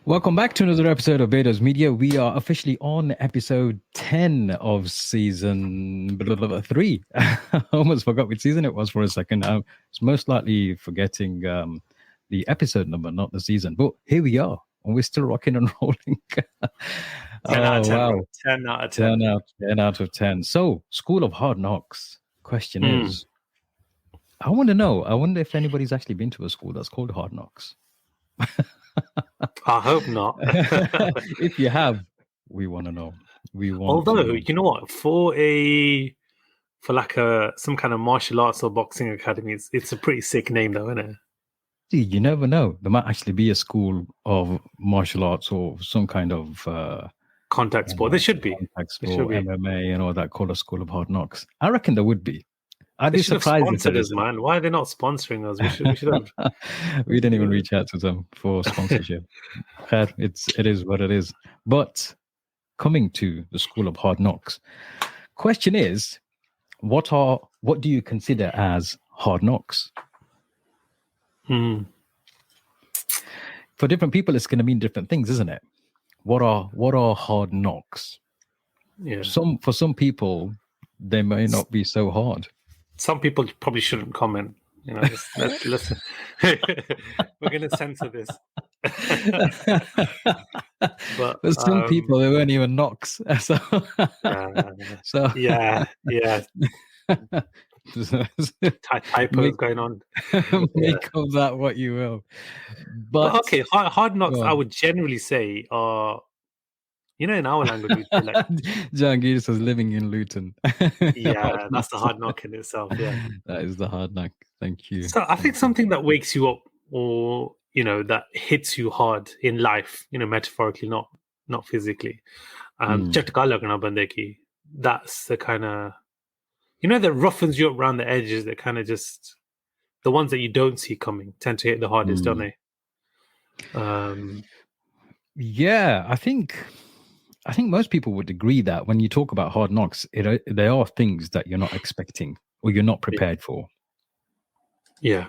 Welcome back to another episode of Betos Media. We are officially on episode 10 of season 3. I almost forgot which season it was for a second. I was most likely forgetting the episode number, not the season. But here we are, and we're still rocking and rolling. 10 out of 10, wow. bro. 10 out of 10. 10 out of 10. So, School of Hard Knocks. Question is, I want to know, I wonder if anybody's actually been to a school that's called Hard Knocks. I hope not. If you have, we want to know. Although, you know what? For like some kind of martial arts or boxing academy, it's a pretty sick name, though, isn't it? See, you never know. There might actually be a school of martial arts or some kind of contact sport. There should be. Contact sport, MMA, and all that called a School of Hard Knocks. I reckon there would be. I'd be surprised if there is. Man, why are they not sponsoring us? We should have. We didn't even reach out to them for sponsorship. It is what it is. But coming to the School of Hard Knocks, question is, what do you consider as hard knocks? For different people, it's going to mean different things, isn't it? What are hard knocks? Yeah. For some people, they may not be so hard. Some people probably shouldn't comment. You know, listen. We're going to censor this. But for some people, they weren't even knocks. So yeah. Typos going on. Make of that what you will. But okay, hard knocks, I would generally say are, you know, in our language, we feel like Jahangir says living in Luton. Yeah, that's the hard knock in itself. Yeah, that is the hard knock. Thank you. So I think something that wakes you up, or that hits you hard in life, metaphorically, not physically. That's the kind of, that roughens you up around the edges. That kind of just the ones that you don't see coming tend to hit the hardest, don't they? Yeah, I think most people would agree that when you talk about hard knocks, they are things that you're not expecting or you're not prepared for. Yeah.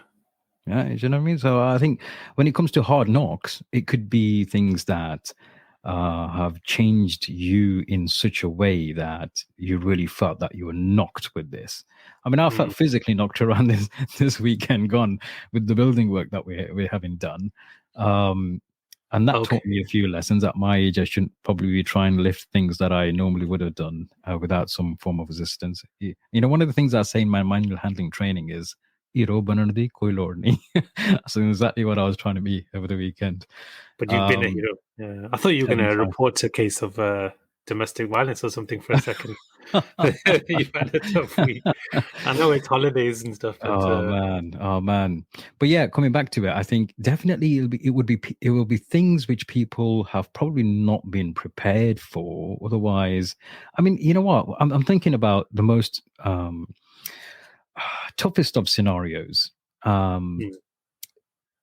Yeah, you know what I mean? So I think when it comes to hard knocks, it could be things that have changed you in such a way that you really felt that you were knocked with this. I mean, I felt physically knocked around this weekend gone with the building work that we're having done. And that taught me a few lessons. At my age, I shouldn't probably be trying to lift things that I normally would have done without some form of resistance. One of the things I say in my manual handling training is, so exactly what I was trying to be over the weekend. But you've been a hero. Yeah. I thought you were going to report a case of domestic violence or something for a second. You've had a tough week. I know it's holidays and stuff. But, oh man. But yeah, coming back to it, I think definitely it will be things which people have probably not been prepared for. Otherwise, I mean, you know what? I'm thinking about the most toughest of scenarios.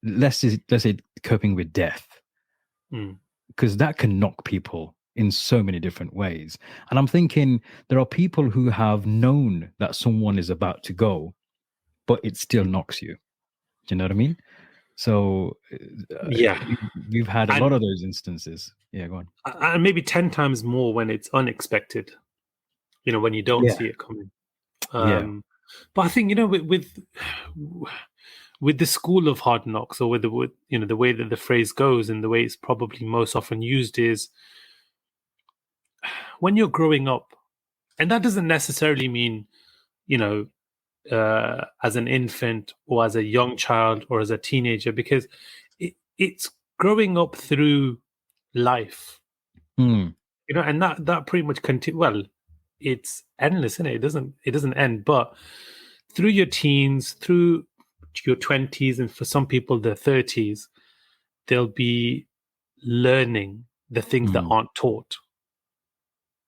Let's say coping with death, because that can knock people in so many different ways. And I'm thinking there are people who have known that someone is about to go, but it still knocks you. Do you know what I mean? So yeah, we've had a lot of those instances. Yeah, go on. And maybe 10 times more when it's unexpected. When you don't see it coming. But I think with the School of Hard Knocks, or with the way that the phrase goes and the way it's probably most often used is when you're growing up, and that doesn't necessarily mean as an infant or as a young child or as a teenager, because it's growing up through life, and that pretty much well, it's endless, isn't it? It doesn't end, but through your teens, through your 20s, and for some people their 30s, they'll be learning the things that aren't taught,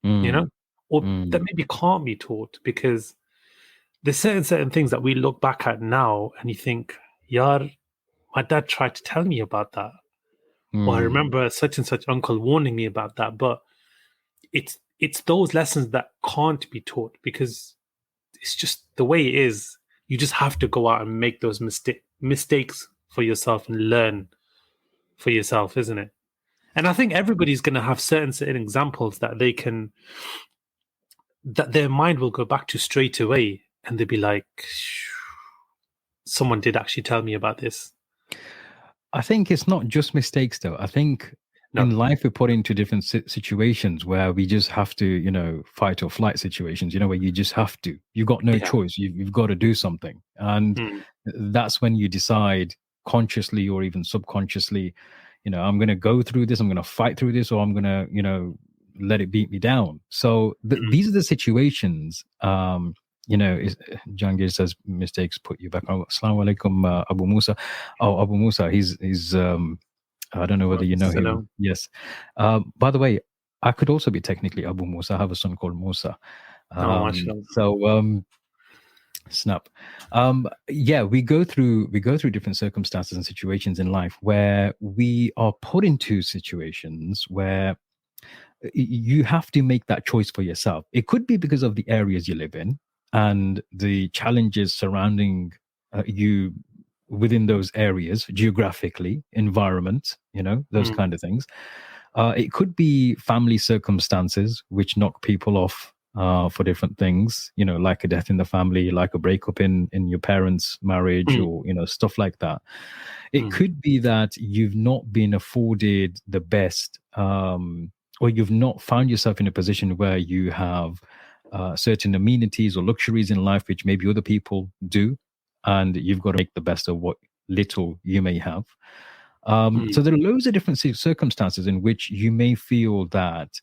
or that maybe can't be taught, because there's certain things that we look back at now and you think, Yar, my dad tried to tell me about that. Or I remember such and such uncle warning me about that. But it's those lessons that can't be taught, because it's just the way it is. You just have to go out and make those mistakes for yourself and learn for yourself, isn't it? And I think everybody's going to have certain examples that that their mind will go back to straight away, and they'll be like, someone did actually tell me about this. I think it's not just mistakes, though. I think in life, we're put into different situations where we just have to, fight or flight situations, where you just have to. You've got no choice. You've got to do something. And that's when you decide consciously or even subconsciously, I'm going to go through this, I'm going to fight through this, or I'm going to, let it beat me down. So these are the situations. Jangir says mistakes put you back. Assalamu alaikum, Abu Musa. Oh, Abu Musa, he's I don't know whether you know him. Yes. By the way, I could also be technically Abu Musa. I have a son called Musa. Snap. We go through different circumstances and situations in life where we are put into situations where you have to make that choice for yourself. It could be because of the areas you live in and the challenges surrounding you within those areas, geographically, environment, those kind of things. It could be family circumstances which knock people off for different things, like a death in the family, like a breakup in your parents' marriage, or stuff like that. It could be that you've not been afforded the best, or you've not found yourself in a position where you have certain amenities or luxuries in life which maybe other people do, and you've got to make the best of what little you may have. So there are loads of different circumstances in which you may feel that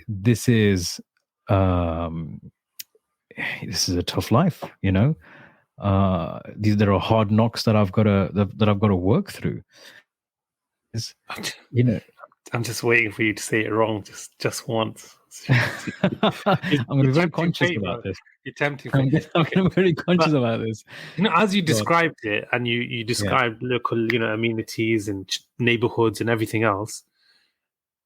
this is a tough life. There are hard knocks that I've got to work through. I'm just waiting for you to say it wrong, just once. I'm going to be very conscious about this. You're tempting. I'm going to be very conscious about this. As you described it, and you described local, amenities and neighborhoods and everything else.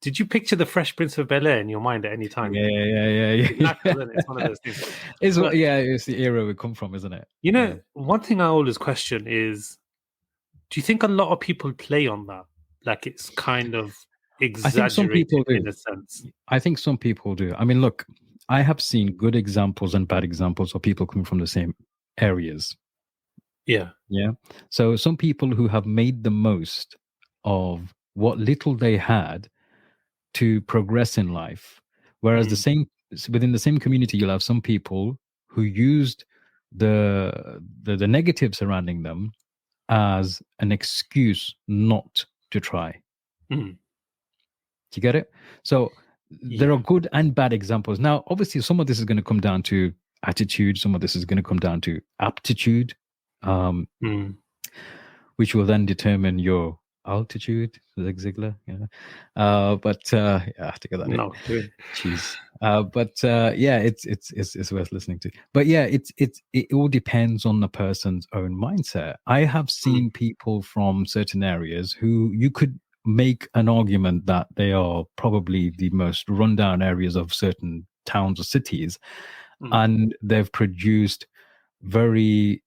Did you picture the Fresh Prince of Bel-Air in your mind at any time? Yeah. It's one of those things. It's the era we come from, isn't it? One thing I always question is, do you think a lot of people play on that? Like it's kind of exaggerated in a sense. I think some people do. I mean, look, I have seen good examples and bad examples of people coming from the same areas. Yeah. So some people who have made the most of what little they had to progress in life, whereas within the same community, you'll have some people who used the negative surrounding them as an excuse not to try. Do you get it? So there are good and bad examples. Now, obviously, some of this is going to come down to attitude. Some of this is going to come down to aptitude, which will then determine your altitude, Zig Ziglar. But I have to get that in. Jeez. It's worth listening to. But it all depends on the person's own mindset. I have seen people from certain areas who you could make an argument that they are probably the most rundown areas of certain towns or cities, and they've produced very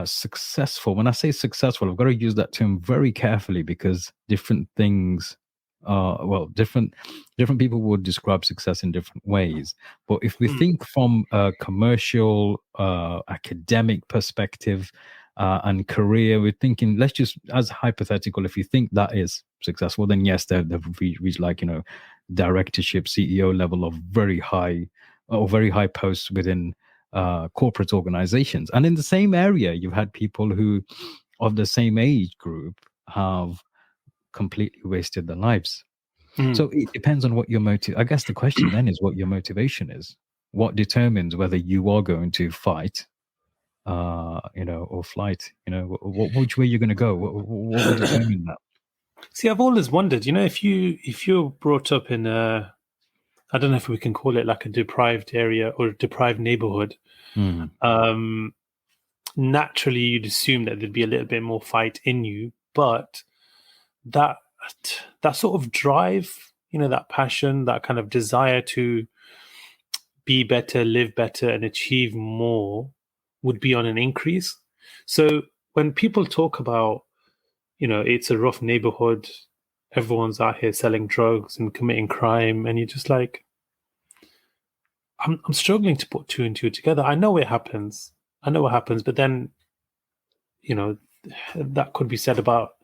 successful. When I say successful, I've got to use that term very carefully because different things different people would describe success in different ways. But if we think from a commercial, academic perspective and career, we're thinking, let's just, as hypothetical, if you think that is successful, then yes, they've reached like, directorship, CEO level of very high posts within corporate organizations. And in the same area, you've had people who of the same age group have completely wasted their lives. So it depends on what your motive. I guess the question then is what your motivation is. What determines whether you are going to fight, or flight? Which way you're going to go? What will determine that? See, I've always wondered. If you're brought up in a, I don't know if we can call it like a deprived area or a deprived neighborhood. Naturally, you'd assume that there'd be a little bit more fight in you, but that sort of drive, that passion, that kind of desire to be better, live better, and achieve more would be on an increase. So when people talk about, it's a rough neighborhood, everyone's out here selling drugs and committing crime, and you're just like, I'm struggling to put two and two together. I know it happens. But then, that could be said about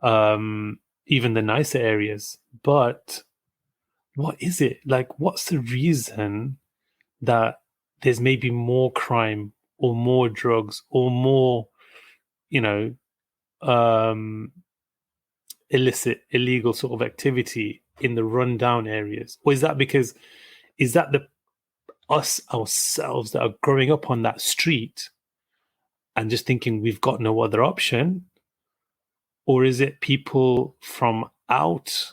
even the nicer areas. But what is it? Like, what's the reason that there's maybe more crime or more drugs or more, illicit, illegal sort of activity in the rundown areas? Or is that us ourselves that are growing up on that street and just thinking we've got no other option? Or is it people from out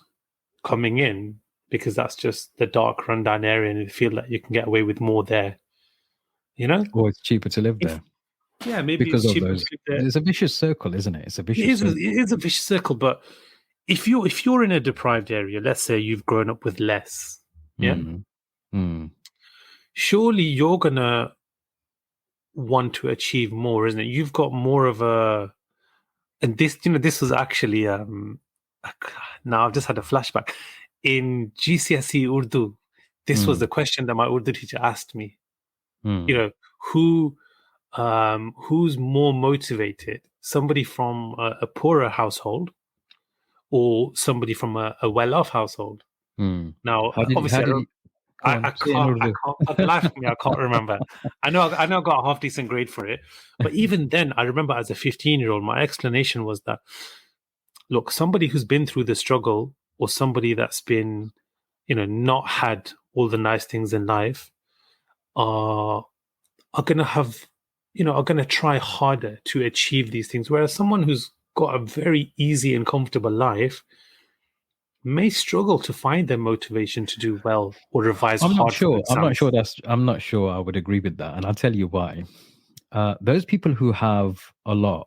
coming in because that's just the dark rundown area and you feel that you can get away with more there? Or it's cheaper to live there. Yeah, maybe because it's of cheaper those. to live there. It's a vicious circle, isn't it? It's a vicious circle. It is a vicious circle, but if you're in a deprived area, let's say you've grown up with less, surely you're gonna want to achieve more, isn't it? You've got more of a, and this was actually now I've just had a flashback in GCSE Urdu. This was the question that my Urdu teacher asked me. Who's more motivated? Somebody from a poorer household or somebody from a well-off household? Now, obviously, I can't. Life of me, I can't remember. I know I got a half decent grade for it, but even then, I remember as a 15-year-old, my explanation was that, look, somebody who's been through the struggle or somebody that's been, not had all the nice things in life, are going to have, are going to try harder to achieve these things. Whereas someone who's got a very easy and comfortable life may struggle to find their motivation to do well or revise hard. I'm not sure I would agree with that. And I'll tell you why. Those people who have a lot,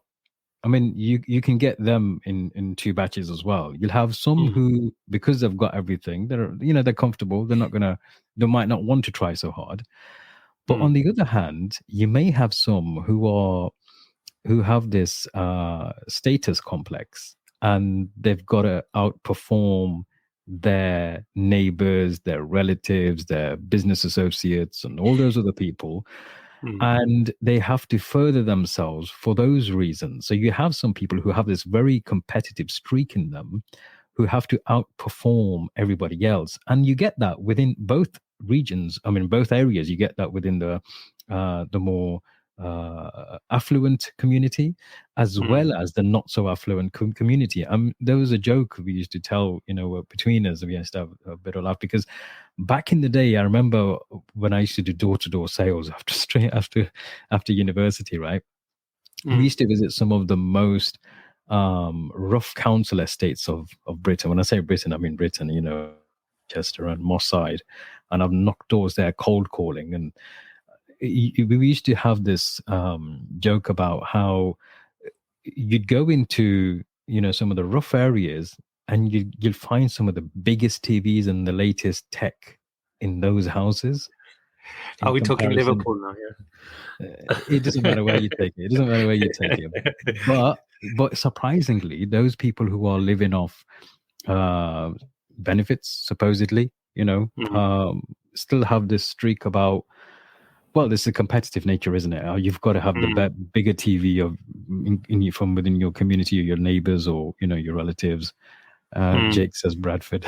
I mean, you can get them in two batches as well. You'll have some who, because they've got everything, they're comfortable. They might not want to try so hard. But on the other hand, you may have some who have this status complex, and they've got to outperform their neighbors, their relatives, their business associates, and all those other people. And they have to further themselves for those reasons. So you have some people who have this very competitive streak in them, who have to outperform everybody else. And you get that within both regions. I mean, both areas. You get that within the more affluent community, as well as the not so affluent community. There was a joke we used to tell, between us. We used to have a bit of laugh because back in the day, I remember when I used to do door-to-door sales after university, right? We used to visit some of the most rough council estates of Britain. When I say Britain, I mean Britain, Chester and Moss Side, and I've knocked doors there cold calling. And we used to have this joke about how you'd go into some of the rough areas and you'll find some of the biggest TVs and the latest tech in those houses. Are we talking Liverpool now? Yeah. It doesn't matter where you take it. But surprisingly, those people who are living off benefits, supposedly, still have this streak about, well, this is a competitive nature, isn't it? You've got to have the bigger TV from within your community or your neighbors or, your relatives. Jake says Bradford.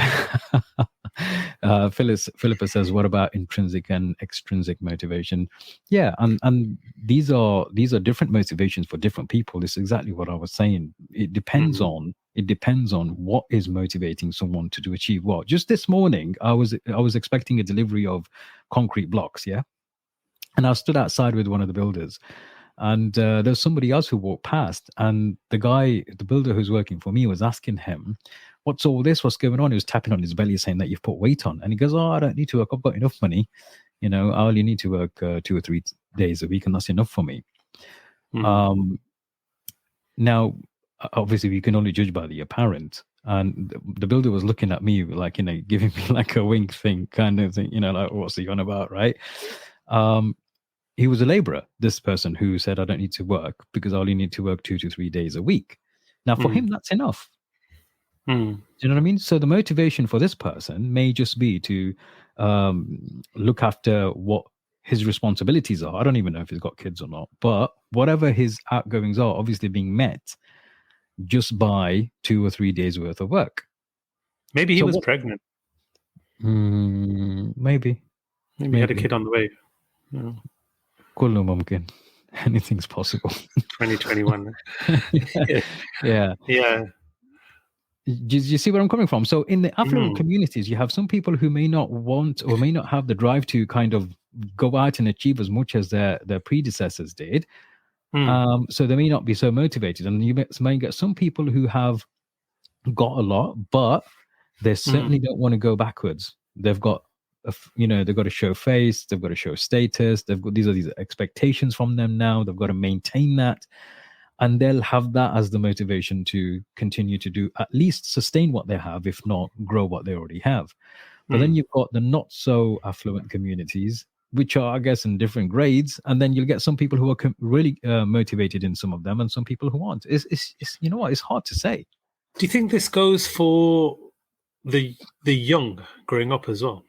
Philippa says, what about intrinsic and extrinsic motivation? Yeah, and these are different motivations for different people. This is exactly what I was saying. It depends on what is motivating someone to achieve what. Just this morning, I was expecting a delivery of concrete blocks, yeah? And I stood outside with one of the builders, and there's somebody else who walked past, and the builder who's working for me, was asking him, what's all this? What's going on? He was tapping on his belly saying that you've put weight on. And he goes, I don't need to work. I've got enough money. I only need to work 2 or 3 days a week, and that's enough for me. Now, obviously, we can only judge by the apparent. And the builder was looking at me like, giving me like a wink thing, kind of thing, like, what's he on about, right? He was a laborer, this person who said, I don't need to work because I only need to work 2 to 3 days a week. Now, for him, that's enough. Mm. Do you know what I mean? So the motivation for this person may just be to look after what his responsibilities are. I don't even know if he's got kids or not, but whatever his outgoings are, obviously being met just by 2 or 3 days worth of work. Maybe he was pregnant. Maybe he had a kid on the way. Anything's possible. 2021. Yeah. Do you see where I'm coming from? So in the affluent communities, you have some people who may not want or may not have the drive to kind of go out and achieve as much as their predecessors did. So they may not be so motivated. And you may get some people who have got a lot, but they certainly don't want to go backwards. They've got, they've got to show face, they've got to show status, they've got these expectations from them now. They've got to maintain that. And they'll have that as the motivation to continue to do, at least sustain what they have, if not grow what they already have. But then you've got the not so affluent communities, which are, I guess, in different grades. And then you'll get some people who are really motivated in some of them and some people who aren't. It's you know what? It's hard to say. Do you think this goes for the young growing up as well?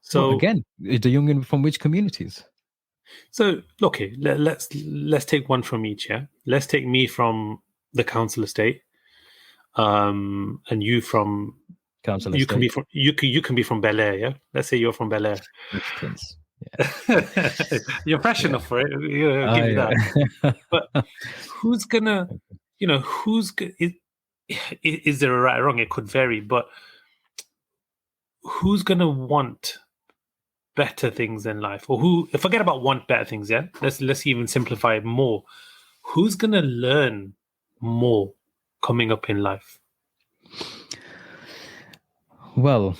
So again, the young from which communities? So, okay, let's take one from each. Yeah, let's take me from the council estate, and you from council you estate. Can be from you can be from Bel Air. Yeah, let's say you're from Bel Air. Yeah. You're fresh enough for it. Give you that. But who's gonna, is there a right or wrong? It could vary, but who's gonna want better things in life, or forget about want better things? Yeah, let's even simplify it more. Who's gonna learn more coming up in life? Well,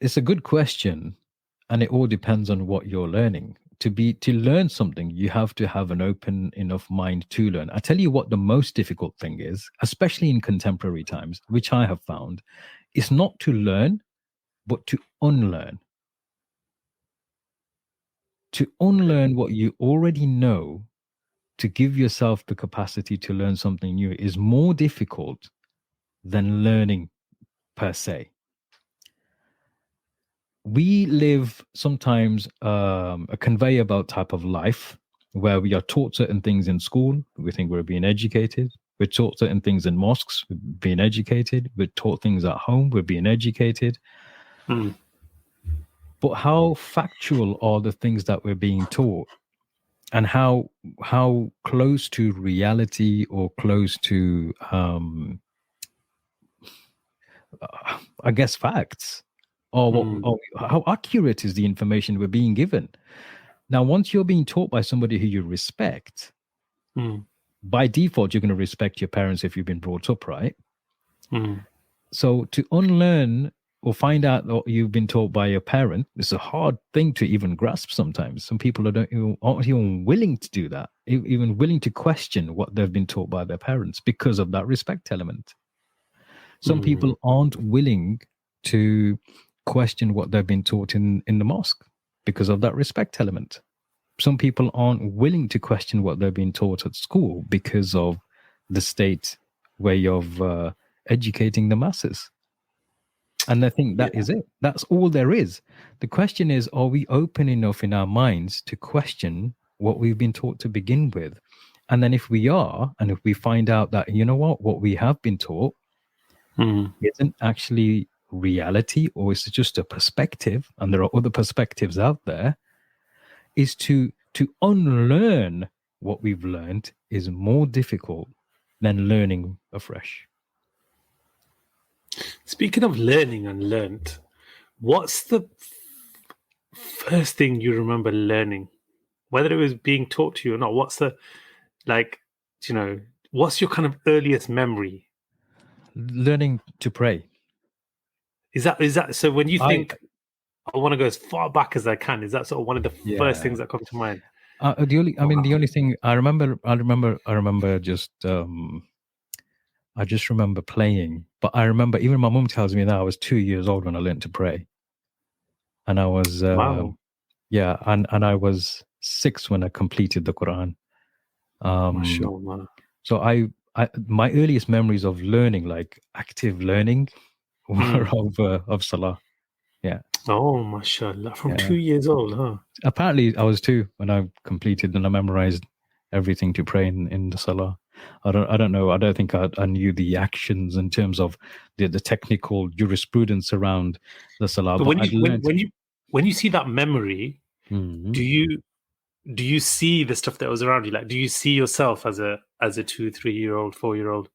it's a good question, and it all depends on what you're learning. To learn something, you have to have an open enough mind to learn. I tell you what the most difficult thing is, especially in contemporary times, which I have found, is not to learn, but to unlearn. To unlearn what you already know, to give yourself the capacity to learn something new, is more difficult than learning per se. We live sometimes a conveyor belt type of life where we are taught certain things in school. We think we're being educated. We're taught certain things in mosques. We're being educated. We're taught things at home. We're being educated. But how factual are the things that we're being taught? And how close to reality or close to, I guess, facts? Or how accurate is the information we're being given? Now, once you're being taught by somebody who you respect, by default, you're going to respect your parents if you've been brought up right. So to unlearn or find out what you've been taught by your parent, it's a hard thing to even grasp sometimes. Some people aren't even willing to do that, even willing to question what they've been taught by their parents because of that respect element. Some people aren't willing to question what they've been taught in the mosque because of that respect element. Some people aren't willing to question what they've been taught at school because of the state way of educating the masses. And I think that is it. That's all there is. The question is, are we open enough in our minds to question what we've been taught to begin with? And then if we are, and if we find out that, you know what we have been taught isn't actually reality, or it's just a perspective, and there are other perspectives out there, is to unlearn what we've learned is more difficult than learning afresh. Speaking of learning unlearned, what's the first thing you remember learning? Whether it was being taught to you or not, what's the, what's your kind of earliest memory? Learning to pray. Is that so? When you think I want to go as far back as I can, is that sort of one of the first things that come to mind? The only thing I remember just I just remember playing. But I remember even my mum tells me that I was 2 years old when I learned to pray, and I was wow. and I was 6 when I completed the Quran. So my earliest memories of learning, like active learning, were of Salah. Yeah. Oh, mashallah. From 2 Yeah. years old, huh? Apparently, I was 2 when I completed and I memorized everything to pray in the Salah. I don't know. I don't think I knew the actions in terms of the technical jurisprudence around the Salah, But but I'd learned. when you see that memory, Mhm. do you see the stuff that was around you? Like, do you see yourself as a 2, 3 year old, 4 year old?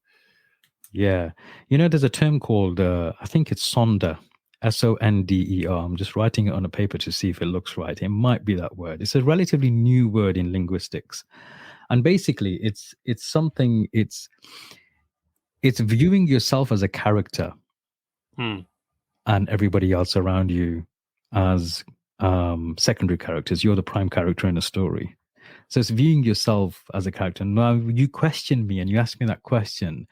Yeah. There's a term called, I think it's Sonder, Sonder. I'm just writing it on a paper to see if it looks right. It might be that word. It's a relatively new word in linguistics. And basically, it's something, it's viewing yourself as a character and everybody else around you as secondary characters. You're the prime character in a story. So it's viewing yourself as a character. Now, you questioned me and you asked me that question.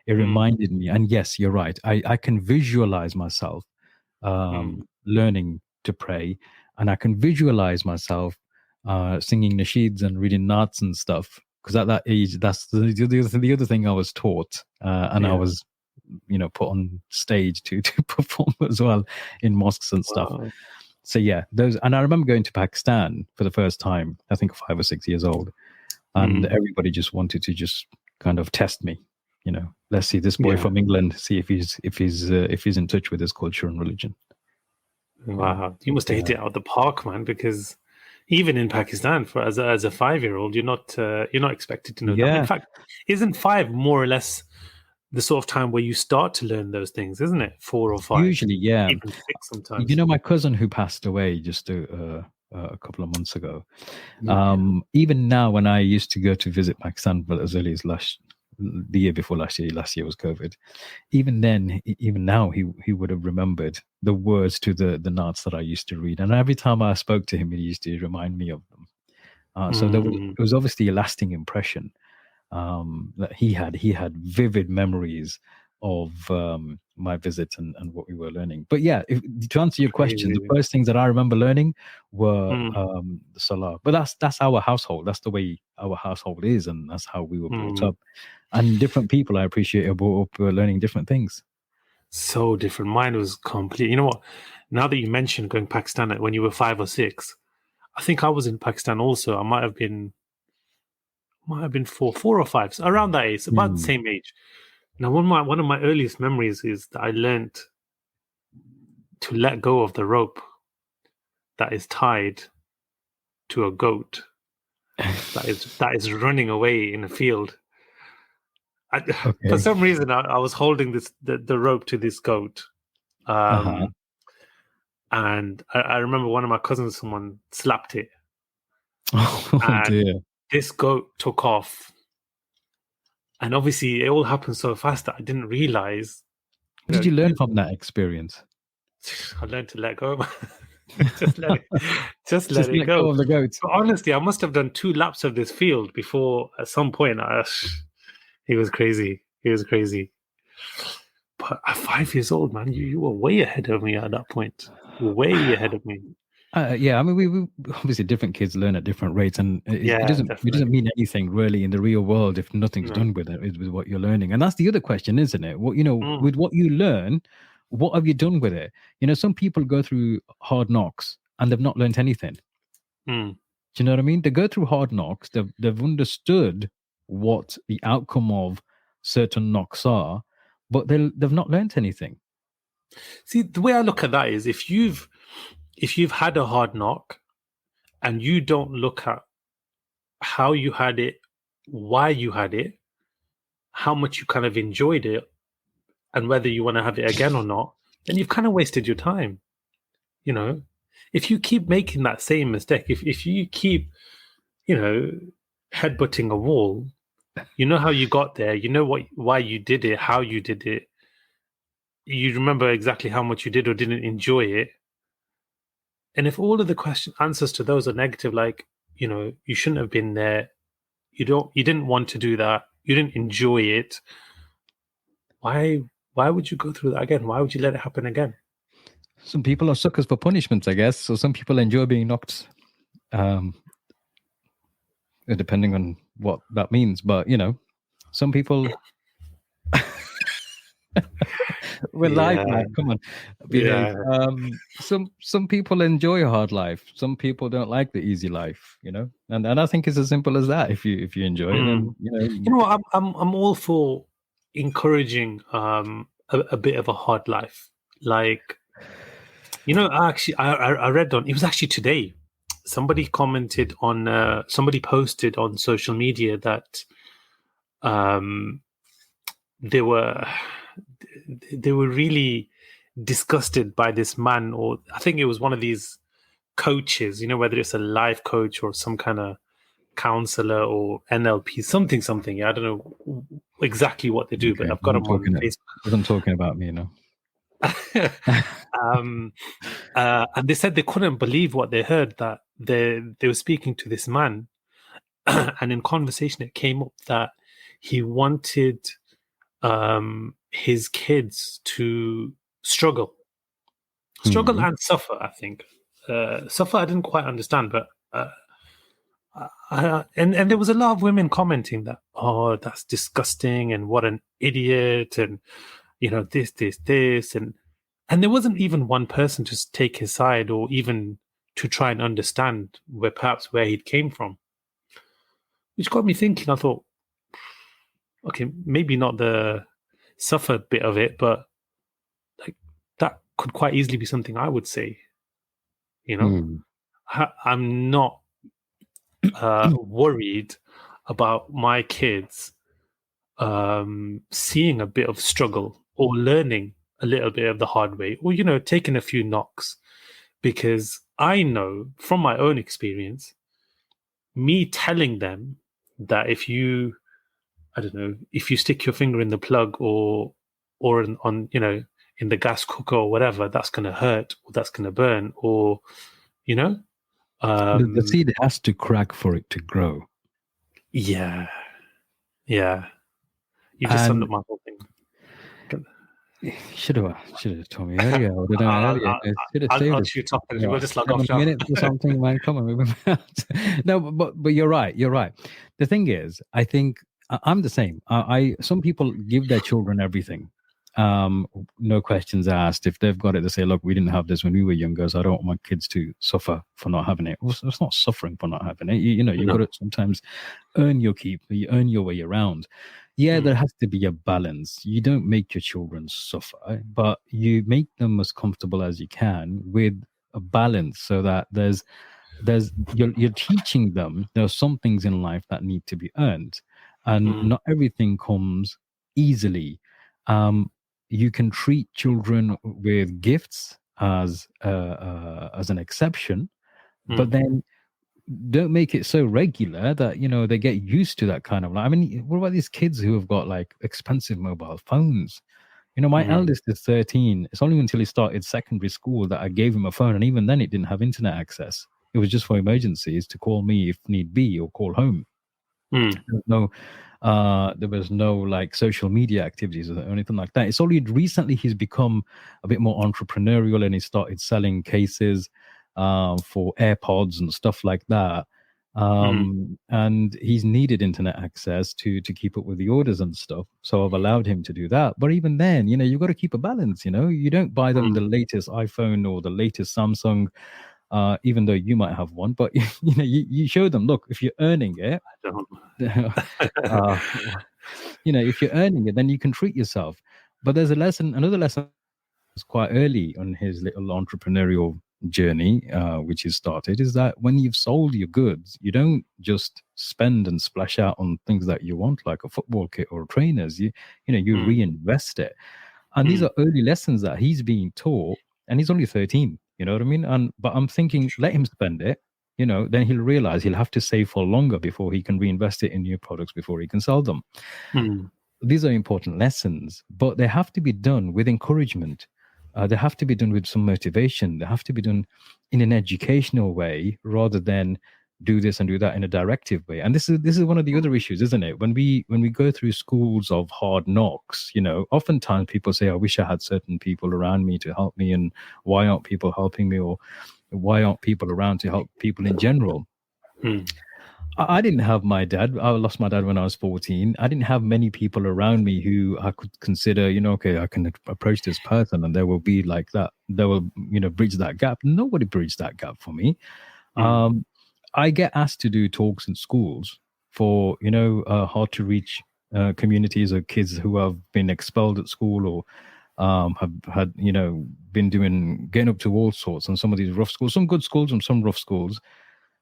It reminded me, and yes, you're right. I can visualize myself learning to pray, and I can visualize myself singing nasheeds and reading naats and stuff. Because at that age, that's the other thing I was taught, and I was, put on stage to perform as well in mosques and stuff. Wow. So yeah, those, and I remember going to Pakistan for the first time. I think 5 or 6 years old, and everybody just wanted to just kind of test me. Let's see this boy from England, see if he's in touch with his culture and religion. Wow, you must have hit it out of the park, man. Because even in Pakistan, for as a 5 year old, you're not expected to know that. In fact, isn't 5 more or less the sort of time where you start to learn those things, isn't it? 4 or 5, usually, yeah. Even 6 sometimes. My cousin who passed away just a couple of months ago. Even now, when I used to go to visit Pakistan, but as early as the year before last year was COVID. Even then, even now, he would have remembered the words to the naats that I used to read, and every time I spoke to him, he used to remind me of them. So it was obviously a lasting impression that he had vivid memories of my visit and what we were learning. But yeah, to answer your question, the first things that I remember learning were the Salah. But that's our household. That's the way our household is, and that's how we were brought up. And different people, I appreciate, are brought up learning different things. So different. Mine was complete. You know what? Now that you mentioned going Pakistan when you were 5 or 6, I think I was in Pakistan also. I might have been 4 or 5, so around that age, about the same age. Now, one of my earliest memories is that I learned to let go of the rope that is tied to a goat that is running away in a field. For some reason, I was holding the rope to this goat, and I remember one of my cousins, someone slapped it, and dear. This goat took off. And obviously, it all happened so fast that I didn't realize. What did you learn from that experience? I learned to let go. Just let it go of the goat. But honestly, I must have done 2 laps of this field before at some point. He was crazy. But at 5 years old, man, you were way ahead of me at that point. Way ahead of me. Yeah, I mean, we obviously different kids learn at different rates, and it doesn't mean anything really in the real world if nothing's done with it, with what you're learning. And that's the other question, isn't it? What with what you learn, what have you done with it? Some people go through hard knocks and they've not learned anything. Do you know what I mean? They go through hard knocks. They've understood what the outcome of certain knocks are, but they've not learned anything. See, the way I look at that is if you've had a hard knock and you don't look at how you had it, why you had it, how much you kind of enjoyed it, and whether you want to have it again or not, then you've kind of wasted your time. If you keep making that same mistake, if you keep, headbutting a wall, you know how you got there, you know why you did it, how you did it, you remember exactly how much you did or didn't enjoy it. And if all of the answers to those are negative, like, you shouldn't have been there, you didn't want to do that, you didn't enjoy it, why would you go through that again? Why would you let it happen again? Some people are suckers for punishments, I guess. So some people enjoy being knocked, depending on what that means. But, Some people we're live, man. Come on, behave. Some people enjoy a hard life. Some people don't like the easy life, and I think it's as simple as that. If you enjoy it, then I'm all for encouraging a bit of a hard life. Like, I read it was actually today. Somebody commented on somebody posted on social media that they were really disgusted by this man, or I think it was one of these coaches, whether it's a life coach or some kind of counselor or NLP, something. I don't know exactly what they do, but I've got them on Facebook. I'm talking about me, and they said they couldn't believe what they heard, that they were speaking to this man, and in conversation it came up that he wanted his kids to struggle and suffer. I think suffer I didn't quite understand, but and there was a lot of women commenting that, oh, that's disgusting and what an idiot, and this, and there wasn't even one person to take his side or even to try and understand where he came from, which got me thinking. I thought, okay, maybe not the suffer bit of it, but like that could quite easily be something I would say. I'm not worried about my kids seeing a bit of struggle or learning a little bit of the hard way, or taking a few knocks, because I know from my own experience, me telling them that if you stick your finger in the plug or on in the gas cooker or whatever, that's going to hurt or that's going to burn, or the seed has to crack for it to grow. Yeah. You just summed up my whole thing. Should have told me earlier. Or did I earlier? I'll shoot up and we'll just log off. Minutes or something, man. Come on, no, but you're right. You're right. The thing is, I think I'm the same. Some people give their children everything. No questions asked. If they've got it, they say, look, we didn't have this when we were younger, so I don't want my kids to suffer for not having it. Well, it's not suffering for not having it. You've got to sometimes earn your keep. You earn your way around. Yeah, there has to be a balance. You don't make your children suffer, but you make them as comfortable as you can with a balance, so that you're teaching them there are some things in life that need to be earned, and not everything comes easily. You can treat children with gifts as an exception, but then don't make it so regular that they get used to that kind of life. I mean, what about these kids who have got like expensive mobile phones? My eldest is 13. It's only until he started secondary school that I gave him a phone, and even then it didn't have internet access. It was just for emergencies, to call me if need be, or call home. There was no like social media activities or anything like that. It's only recently he's become a bit more entrepreneurial, and he started selling cases for AirPods and stuff like that. And he's needed internet access to keep up with the orders and stuff. So I've allowed him to do that. But even then, you've got to keep a balance. You don't buy them the latest iPhone or the latest Samsung, even though you might have one. But you show them, look, if you're earning it, if you're earning it, then you can treat yourself. But there's another lesson quite early on his little entrepreneurial journey, which he started, is that when you've sold your goods, you don't just spend and splash out on things that you want, like a football kit or trainers. You reinvest it. And these are early lessons that he's being taught, and he's only 13. You know what I mean? But I'm thinking, let him spend it. Then he'll realize he'll have to save for longer before he can reinvest it in new products before he can sell them. These are important lessons, but they have to be done with encouragement. They have to be done with some motivation. They have to be done in an educational way, rather than do this and do that in a directive way. And this is one of the other issues, isn't it? When we go through schools of hard knocks, oftentimes people say, I wish I had certain people around me to help me, and why aren't people helping me, or why aren't people around to help people in general? I didn't have my dad. I lost my dad when I was 14. I didn't have many people around me who I could consider, okay, I can approach this person and they will be like that. They will, bridge that gap. Nobody bridged that gap for me. Mm. I get asked to do talks in schools for, hard to reach communities or kids who have been expelled at school or have had, been getting up to all sorts and some of these rough schools, some good schools and some rough schools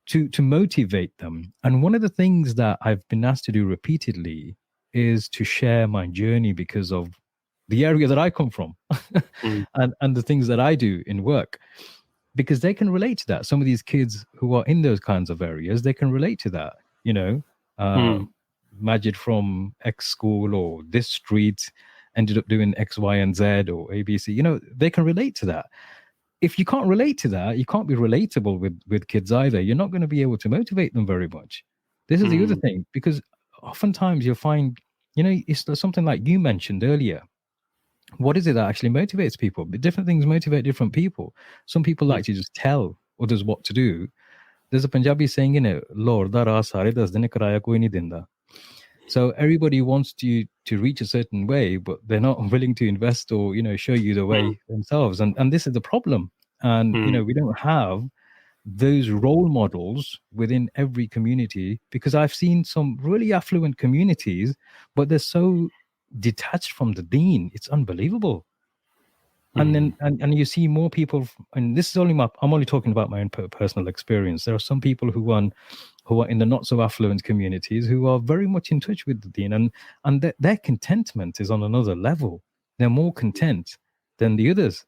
to motivate them. And one of the things that I've been asked to do repeatedly is to share my journey because of the area that I come from Mm. and the things that I do in work, because they can relate to that. Some of these kids who are in those kinds of areas, they can relate to that, Mm. Majid from X school or this street ended up doing X, Y, and Z or ABC, they can relate to that. If you can't relate to that, you can't be relatable with kids either. You're not going to be able to motivate them very much. This is the other Mm. thing, because oftentimes you'll find, it's something like you mentioned earlier. What is it that actually motivates people? Different things motivate different people. Some people Mm. like to just tell others what to do. There's a Punjabi saying in it, Lord, da raah sare das din kiraya koi nahi dinda. So everybody wants to reach a certain way, but they're not willing to invest or show you the Mm. way themselves. And this is the problem. And Mm. we don't have those role models within every community, because I've seen some really affluent communities, but they're so detached from the deen. It's unbelievable. And Mm. then and you see more people, and this is only I'm only talking about my own personal experience. There are some people who are in the not so affluent communities who are very much in touch with the deen, and their contentment is on another level. They're more content than the others.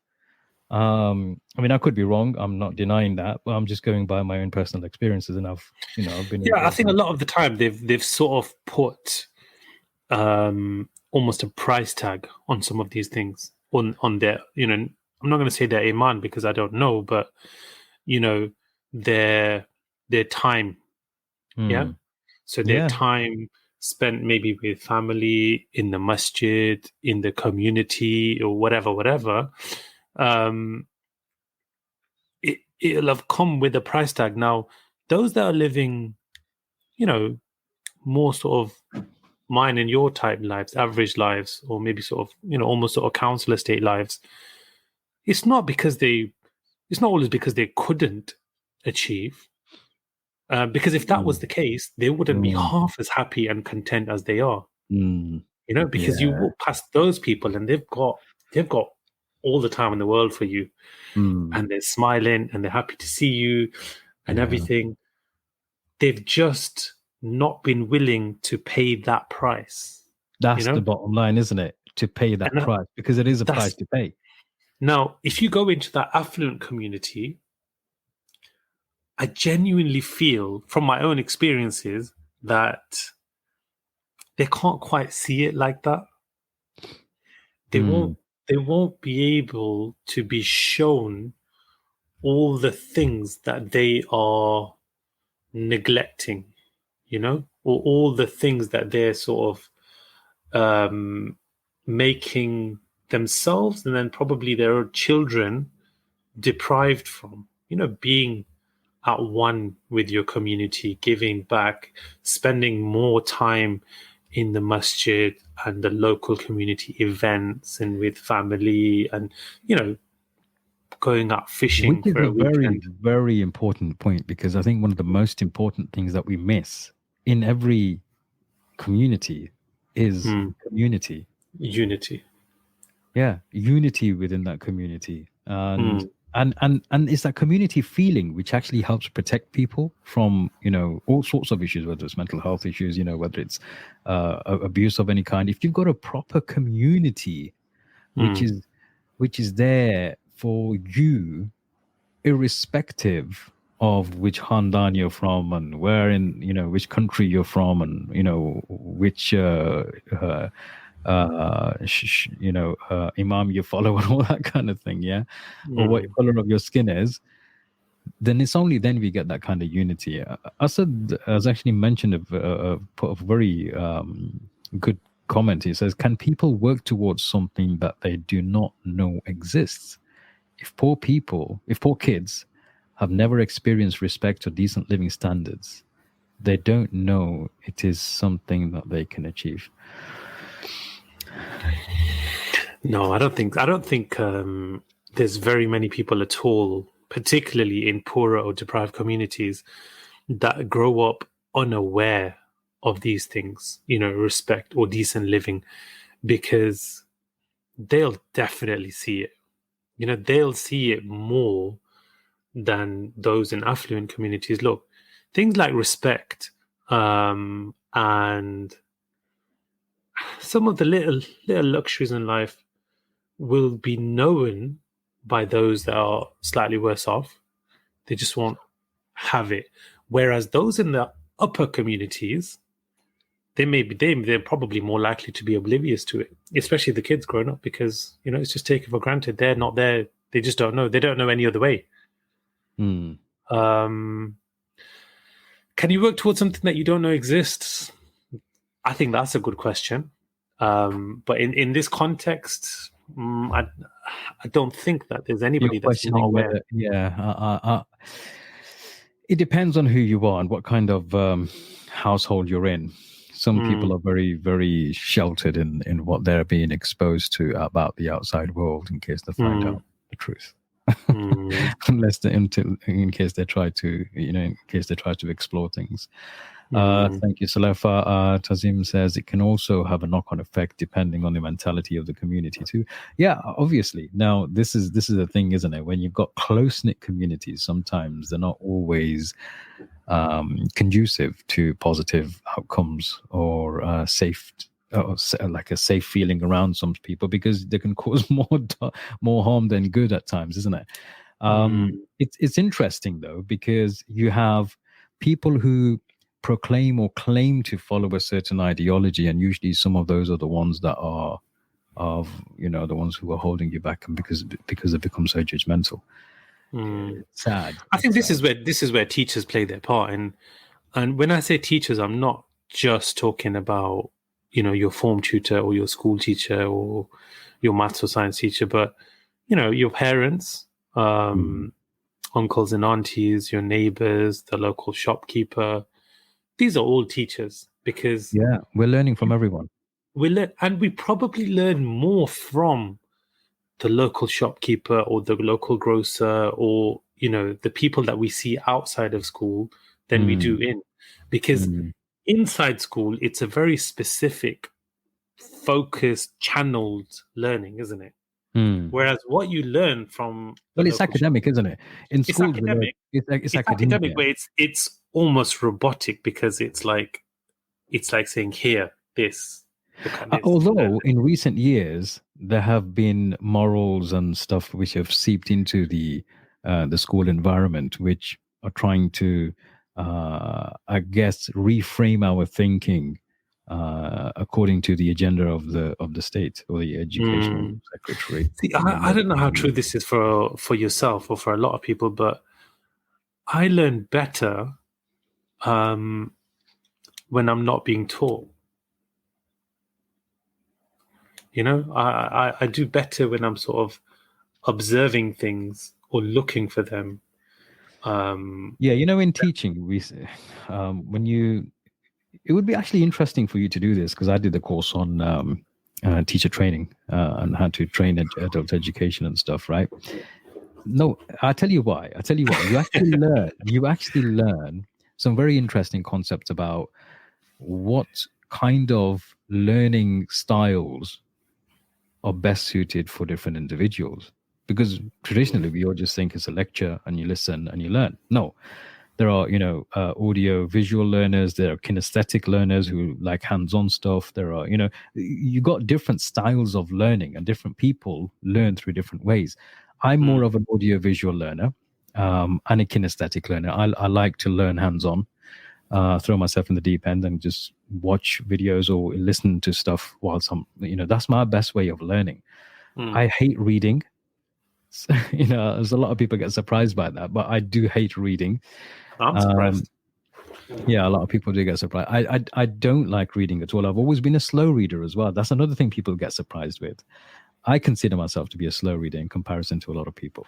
I mean, I could be wrong. I'm not denying that, but I'm just going by my own personal experiences, and I've been Yeah, I involved think a in. lot of the time they've sort of put almost a price tag on some of these things on their, I'm not going to say their iman because I don't know, but you know their time. Yeah, Hmm. so their Yeah, time spent maybe with family in the masjid, in the community, or whatever. Um, it'll have come with a price tag. Now, those that are living, you know, more sort of mine and your type lives, average lives, or maybe sort of, almost sort of council estate lives, it's not because it's not always because they couldn't achieve. Because if that mm, was the case, they wouldn't be mm, half as happy and content as they are. mm, Because you yeah, walk past those people and they've got all the time in the world for you, mm, and they're smiling and they're happy to see you and yeah. everything. They've just not been willing to pay that price, you That's the know? bottom line, isn't it? To pay that And price, because it is a price that's to pay. now, if you go into that affluent community, I genuinely feel from my own experiences that they can't quite see it like that. They Mm, won't they won't be able to be shown all the things that they are neglecting, or all the things that they're sort of making themselves and then probably their children deprived from, being at one with your community, giving back, spending more time in the masjid and the local community events and with family and, going out which fishing is for a a very, weekend. very important point, because I think one of the most important things that we miss in every community is Mm. community. Unity. Yeah, unity within that community, and Mm. and it's that community feeling which actually helps protect people from all sorts of issues, whether it's mental health issues, whether it's abuse of any kind. If you've got a proper community which Mm. is there for you, irrespective of which Handan you're from and where in which country you're from, and which imam you follow and all that kind of thing, yeah, or what Mm. color of your skin is, then it's only then we get that kind of unity. Asad has actually mentioned put a very good comment. He says, can people work towards something that they do not know exists? If poor kids have never experienced respect or decent living standards, they don't know it is something that they can achieve. No, I don't think there's very many people at all, particularly in poorer or deprived communities, that grow up unaware of these things, respect or decent living, because they'll definitely see it. They'll see it more than those in affluent communities. Look, things like respect, and some of the little luxuries in life will be known by those that are slightly worse off. They just won't have it. Whereas those in the upper communities, they're probably more likely to be oblivious to it, especially the kids growing up, because it's just taken for granted. They're not there. They just don't know. They don't know any other way. Mm. Can you work towards something that you don't know exists? I think that's a good question. But in this context, I don't think that there's anybody that's not aware. It depends on who you are and what kind of household you're in. Some people are very, very sheltered in what they're being exposed to about the outside world in case they find out the truth. Unless in case they try to explore things. Thank you, Salafa. Tazim says it can also have a knock-on effect depending on the mentality of the community too. Yeah, obviously. Now this is the thing, isn't it? When you've got close-knit communities, sometimes they're not always conducive to positive outcomes or safe. Like a safe feeling around some people, because they can cause more harm than good at times, isn't it? It's interesting though, because you have people who proclaim or claim to follow a certain ideology, and usually some of those are the ones that are the ones who are holding you back, and because they become so judgmental. Sad. I think this is where teachers play their part, and when I say teachers, I'm not just talking about your form tutor or your school teacher or your maths or science teacher, but your parents, uncles and aunties, your neighbors, the local shopkeeper. These are all teachers, because we're learning from everyone. And we probably learn more from the local shopkeeper or the local grocer or the people that we see outside of school than we do in, because inside school it's a very specific, focused, channeled learning, isn't it? Whereas what you learn from it's academic, isn't it? In school, it's academic, but it's almost robotic, because it's like saying, here, this. Although in recent years there have been morals and stuff which have seeped into the school environment, which are trying to, I guess, reframe our thinking according to the agenda of the state or the educational secretary. See, I don't know how true this is for yourself or for a lot of people, but I learn better when I'm not being taught. I do better when I'm sort of observing things or looking for them. In teaching, we it would be actually interesting for you to do this, because I did the course on teacher training and how to train adult education and stuff, right? No, I tell you why. You actually learn some very interesting concepts about what kind of learning styles are best suited for different individuals. Because traditionally we all just think it's a lecture and you listen and you learn. No, there are audio visual learners, there are kinesthetic learners who like hands-on stuff, there are you got different styles of learning, and different people learn through different ways. I'm more of an audio visual learner and a kinesthetic learner. I like to learn hands-on, throw myself in the deep end and just watch videos or listen to stuff whilst I'm that's my best way of learning. I hate reading. There's a lot of people get surprised by that, but I do hate reading. I'm surprised. A lot of people do get surprised. I don't like reading at all. I've always been a slow reader as well. That's another thing people get surprised with. I consider myself to be a slow reader in comparison to a lot of people.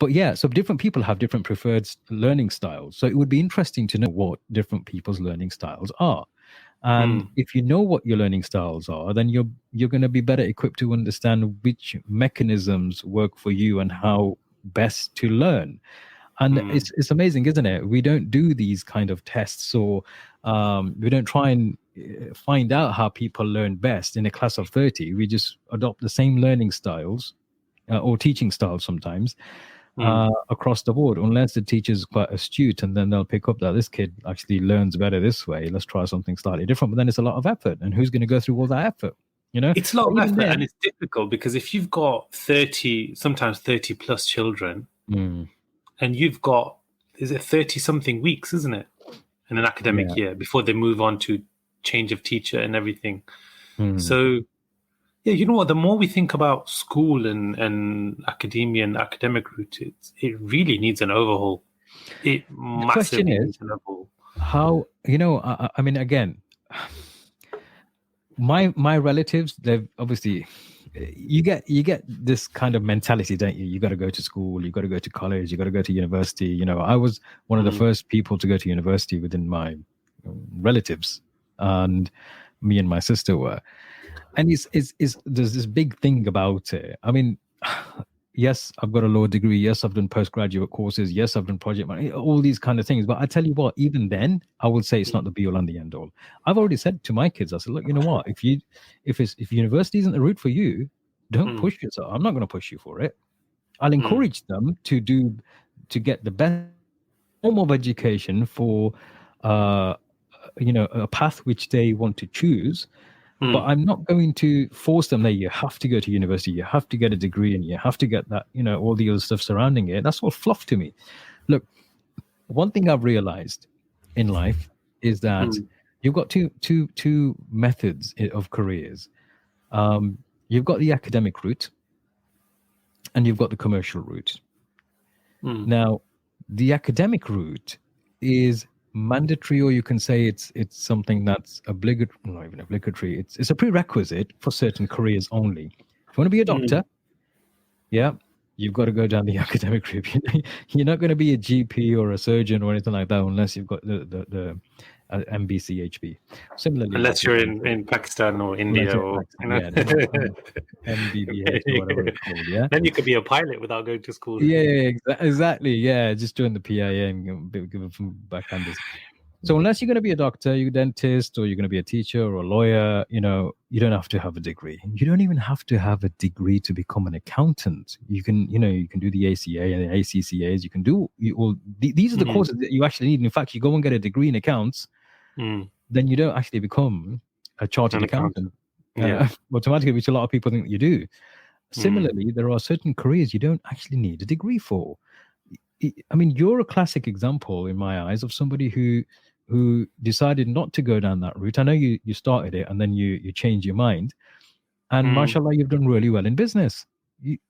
But yeah, so different people have different preferred learning styles. So it would be interesting to know what different people's learning styles are. And if you know what your learning styles are, then you're going to be better equipped to understand which mechanisms work for you and how best to learn. And it's amazing, isn't it? We don't do these kind of tests, or we don't try and find out how people learn best in a class of 30. We just adopt the same learning styles or teaching styles sometimes across the board, unless the teacher's quite astute, and then they'll pick up that this kid actually learns better this way. Let's try something slightly different. But then it's a lot of effort, and who's going to go through all that effort? You know, it's a lot of effort, and it's difficult because if you've got 30, sometimes 30 plus children, and you've got, is it 30 something weeks, isn't it, in an academic year before they move on to change of teacher and everything. So yeah, you know what? The more we think about school and academia and academic route, it really needs an overhaul. It massively needs an overhaul. How, you know, I mean, again, my relatives, they've obviously, you get this kind of mentality, don't you? You got to go to school, you got to go to college, you got to go to university. You know, I was one of the first people to go to university within my relatives, and me and my sister were. And there's this big thing about it. I mean, yes, I've got a law degree. Yes, I've done postgraduate courses. Yes, I've done project management, all these kind of things. But I tell you what, even then, I would say it's not the be all and the end all. I've already said to my kids, I said, look, you know what? If university isn't the route for you, don't push yourself. I'm not going to push you for it. I'll encourage them to get the best form of education for, a path which they want to choose. But I'm not going to force them that you have to go to university, you have to get a degree, and you have to get that, you know, all the other stuff surrounding it. That's all fluff to me. Look, one thing I've realized in life is that you've got two methods of careers. You've got the academic route, and you've got the commercial route. Now, the academic route is mandatory, or you can say it's something that's obligatory, not even obligatory. It's a prerequisite for certain careers only. If you want to be a doctor, you've got to go down the academic route. You're not going to be a GP or a surgeon or anything like that unless you've got the MBCHB. Similarly, unless you're in Pakistan or India or MBBH or whatever it's called. Yeah, then you could be a pilot without going to school. Yeah, exactly. Yeah, just join the PIA and give them backhanders. So unless you're going to be a doctor, you're a dentist, or you're going to be a teacher or a lawyer, you know, you don't have to have a degree. You don't even have to have a degree to become an accountant. You can do the ACA and the ACCAs. You can do all. These are the courses that you actually need. In fact, you go and get a degree in accounts, then you don't actually become a chartered accountant automatically, which a lot of people think you do. Similarly, there are certain careers you don't actually need a degree for. I mean, you're a classic example in my eyes of somebody who decided not to go down that route. I know you started it and then you changed your mind. And mashallah, you've done really well in business.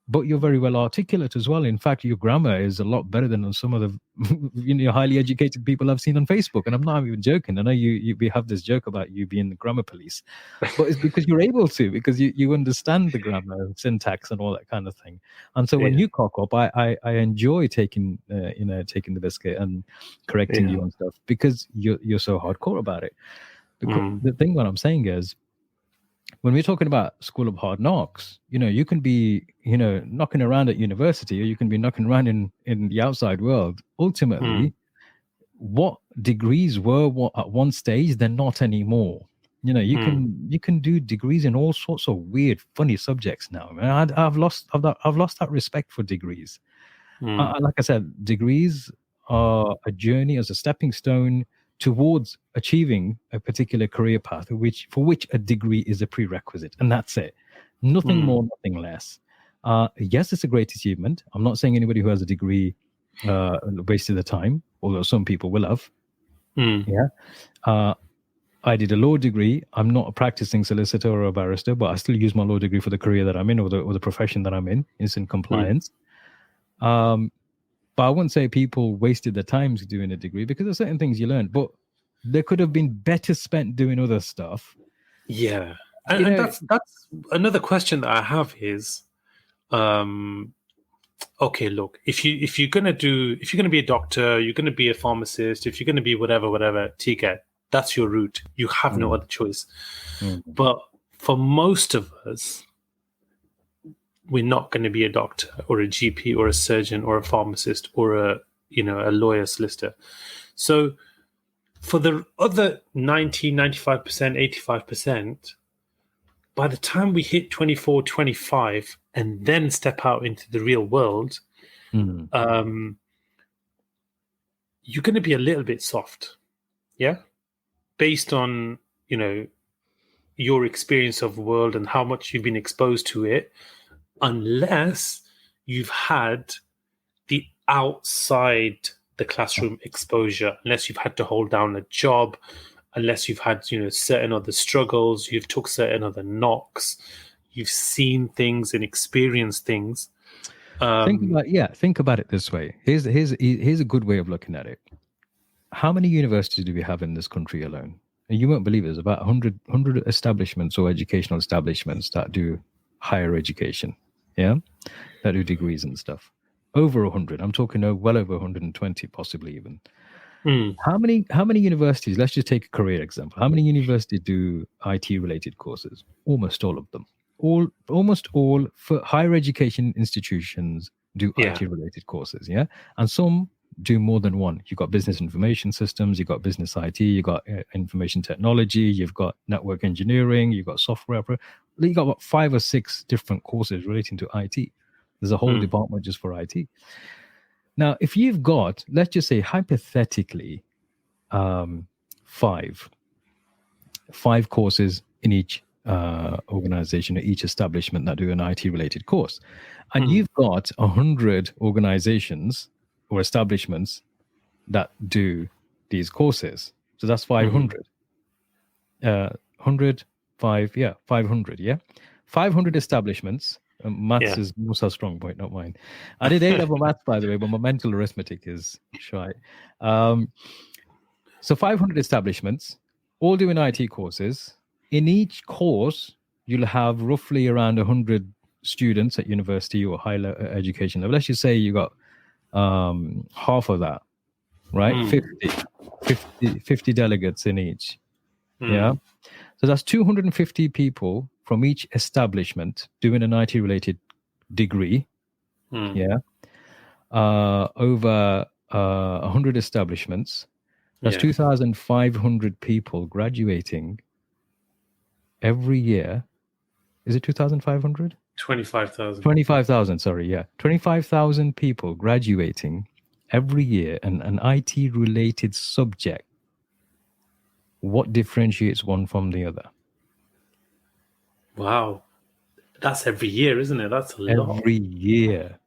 But you're very well articulate as well. In fact, your grammar is a lot better than some of the highly educated people I've seen on Facebook. And I'm not even joking. I know we have this joke about you being the grammar police, but it's because you're able to, because you understand the grammar and syntax and all that kind of thing. And so when you cock up, I enjoy taking the biscuit and correcting you on stuff, because you're so hardcore about it. Because the thing what I'm saying is, when we're talking about School of Hard Knocks, you know, you can be, you know, knocking around at university, or you can be knocking around in the outside world. Ultimately, what degrees were at one stage, they're not anymore. You know, you can do degrees in all sorts of weird, funny subjects now. Man, I've lost that respect for degrees. Like I said, degrees are a journey, as a stepping stone towards achieving a particular career path, for which a degree is a prerequisite, and that's it. Nothing more, nothing less. Yes, it's a great achievement. I'm not saying anybody who has a degree wasted the time, although some people will have. I did a law degree. I'm not a practicing solicitor or a barrister, but I still use my law degree for the career that I'm in, or the profession that I'm in. It's in compliance. But I wouldn't say people wasted their time doing a degree, because there's certain things you learn, but they could have been better spent doing other stuff. Yeah. And that's another question that I have is, okay, look, if you're gonna be a doctor, you're gonna be a pharmacist, if you're gonna be whatever, TK, that's your route. You have no other choice. But for most of us, we're not going to be a doctor or a GP or a surgeon or a pharmacist or a lawyer, solicitor. So for the other 90, 95%, 85%, by the time we hit 24, 25, and then step out into the real world, you're going to be a little bit soft. Yeah. Based on, your experience of the world and how much you've been exposed to it, unless you've had the outside the classroom exposure, unless you've had to hold down a job, unless you've had certain other struggles, you've took certain other knocks, you've seen things and experienced things. Think about it this way. Here's a good way of looking at it. How many universities do we have in this country alone? And you won't believe it. There's about 100 establishments or educational establishments that do higher education, that do degrees and stuff. Over 100. I'm talking well over 120, possibly even. How many universities? Let's just take a career example. How many universities do IT related courses? Almost all of them. Almost all for higher education institutions do IT related courses. Yeah, and some do more than one. You've got business information systems, you've got business IT, you've got information technology, you've got network engineering, you've got software. You've got about 5 or 6 different courses relating to IT. There's a whole department just for IT. Now, if you've got, let's just say hypothetically, 5 courses in each organization or each establishment that do an IT related course, and you've got 100 organizations or establishments that do these courses, so that's 500. 500, 500 establishments. Maths is Musa's strong point, not mine. I did A-level maths, by the way, but my mental arithmetic is shy. So 500 establishments, all doing IT courses. In each course, you'll have roughly around 100 students at university or higher education level. Let's just say you got half of that, right? 50 delegates in each. Yeah. So that's 250 people from each establishment doing an IT related degree. Yeah. Over 100 establishments. That's 2,500 people graduating every year. Is it 2,500? 25,000. 25,000, sorry, yeah. 25,000 people graduating every year in an IT-related subject. What differentiates one from the other? Wow. That's every year, isn't it? That's a lot. Every year.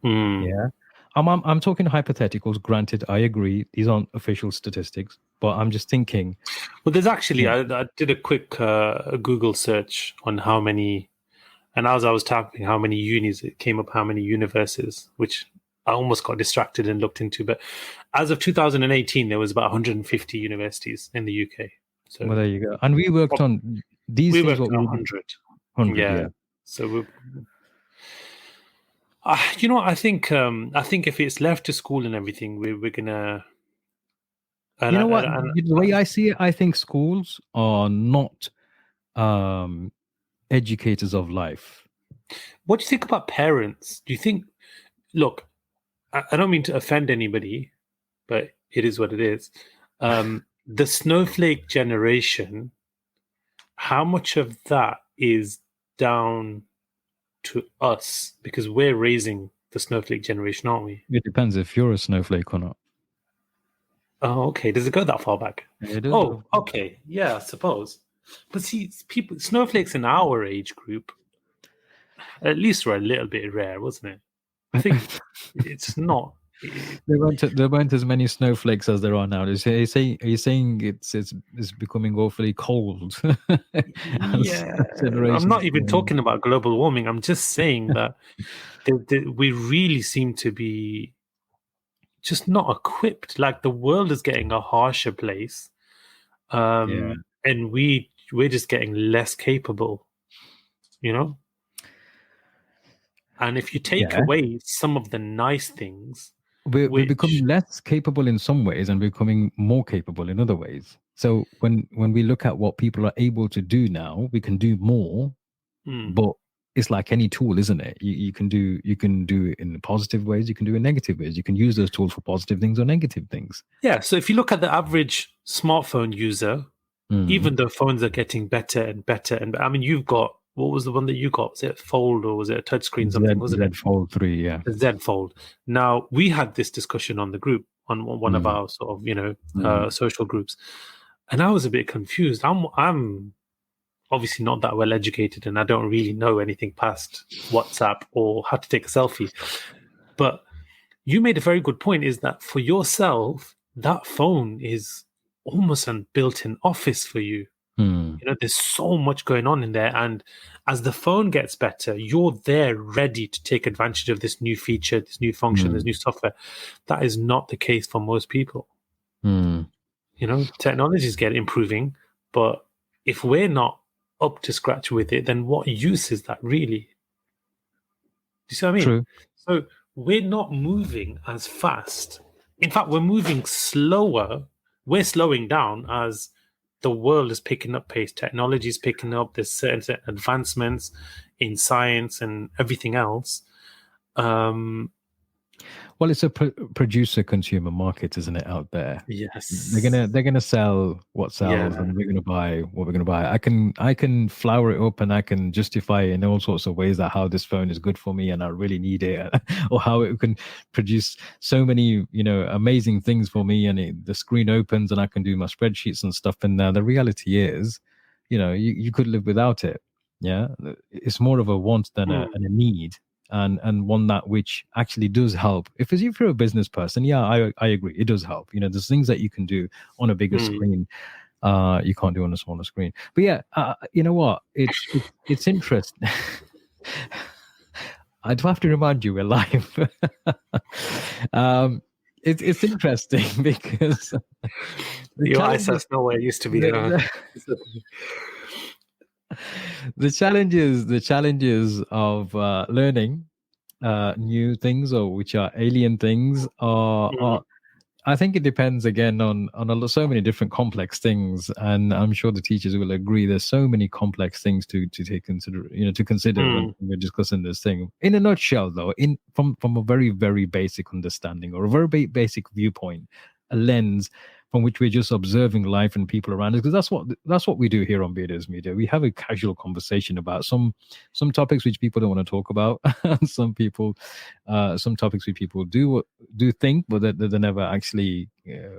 Yeah. I'm talking hypotheticals. Granted, I agree. These aren't official statistics, but I'm just thinking. Well, there's actually, I did a quick Google search on how many, and as I was typing how many unis, it came up how many universities, which I almost got distracted and looked into. But as of 2018, there was about 150 universities in the UK. So, well, there you go. And we worked on these we things. Worked on 100. 100, yeah. So I think if it's left to school and everything, we're gonna. The way I see it, I think schools are not educators of life. What do you think about parents? Do you think? Look, I don't mean to offend anybody, but it is what it is. The snowflake generation. How much of that is down to us because we're raising the snowflake generation, aren't we? It depends if you're a snowflake or not. Oh, okay. Does it go that far back? It does. Oh, okay. Yeah, I suppose. But see, snowflakes in our age group, at least were a little bit rare, wasn't it? I think it's not. There weren't as many snowflakes as there are now. Are you saying it's becoming awfully cold? Yeah, I'm not even talking about global warming. I'm just saying that we really seem to be just not equipped. Like the world is getting a harsher place, and we're just getting less capable. And if you take away some of the nice things, we're becoming less capable in some ways and becoming more capable in other ways. So when we look at what people are able to do now, we can do more, but it's like any tool, isn't it? You can do it in positive ways, you can do it in negative ways. You can use those tools for positive things or negative things. Yeah. So if you look at the average smartphone user, even though phones are getting better and better, and I mean, you've got, what was the one that you got? Was it a Fold or was it a touchscreen something? Wasn't it? Z Fold 3, yeah. The Z Fold. Now, we had this discussion on the group, on one of our sort of, social groups, and I was a bit confused. I'm obviously not that well educated, and I don't really know anything past WhatsApp or how to take a selfie. But you made a very good point, is that for yourself, that phone is almost a built-in office for you. You know, there's so much going on in there, and as the phone gets better, you're there ready to take advantage of this new feature, this new function, this new software. That is not the case for most people. You know, technologies get improving, but if we're not up to scratch with it, then what use is that really? Do you see what I mean? True. So we're not moving as fast. In fact, we're moving slower. We're slowing down as the world is picking up pace. Technology is picking up. There's certain advancements in science and everything else. Well, it's a producer-consumer market, isn't it, out there? Yes. They're gonna sell what sells, and we're gonna buy what we're gonna buy. I can flower it up and I can justify it in all sorts of ways that how this phone is good for me and I really need it, or how it can produce so many, amazing things for me. And the screen opens and I can do my spreadsheets and stuff. And the reality is, you could live without it. Yeah, it's more of a want than a need. And one that which actually does help. If you're a business person, yeah, I agree, it does help. There's things that you can do on a bigger screen, you can't do on a smaller screen. But yeah, you know what? It's interesting. I do have to remind you we're live. It's interesting because your eyesight's not where it used to be. The challenges of learning new things, or which are alien things, are I think it depends again on so many different complex things, and I'm sure the teachers will agree. There's so many complex things to consider when we're discussing this thing. In a nutshell, though, from a very, very basic understanding or a very basic viewpoint, a lens from which we're just observing life and people around us, because that's what we do here on Bearders Media. We have a casual conversation about some topics which people don't want to talk about, and some topics which people do think, but that they never actually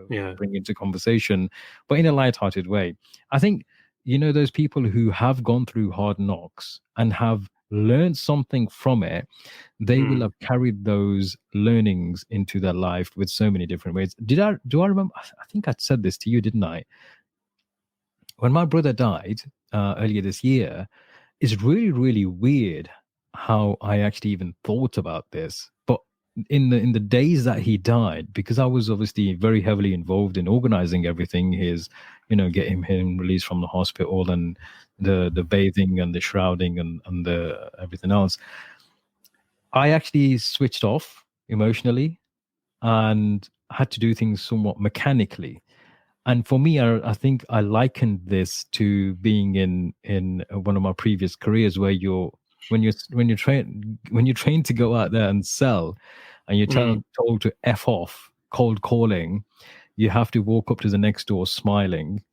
bring into conversation, but in a light-hearted way. I think those people who have gone through hard knocks and have learned something from it, they will have carried those learnings into their life with so many different ways. Do I remember? I think I said this to you, didn't I? When my brother died earlier this year, it's really, really weird how I actually even thought about this. But in the days that he died, because I was obviously very heavily involved in organizing everything, getting him released from the hospital and the bathing and the shrouding and the everything else, I actually switched off emotionally and had to do things somewhat mechanically. And for me, I think I likened this to being in one of my previous careers, where when you're trained to go out there and sell, and you're told to F off, cold calling, you have to walk up to the next door smiling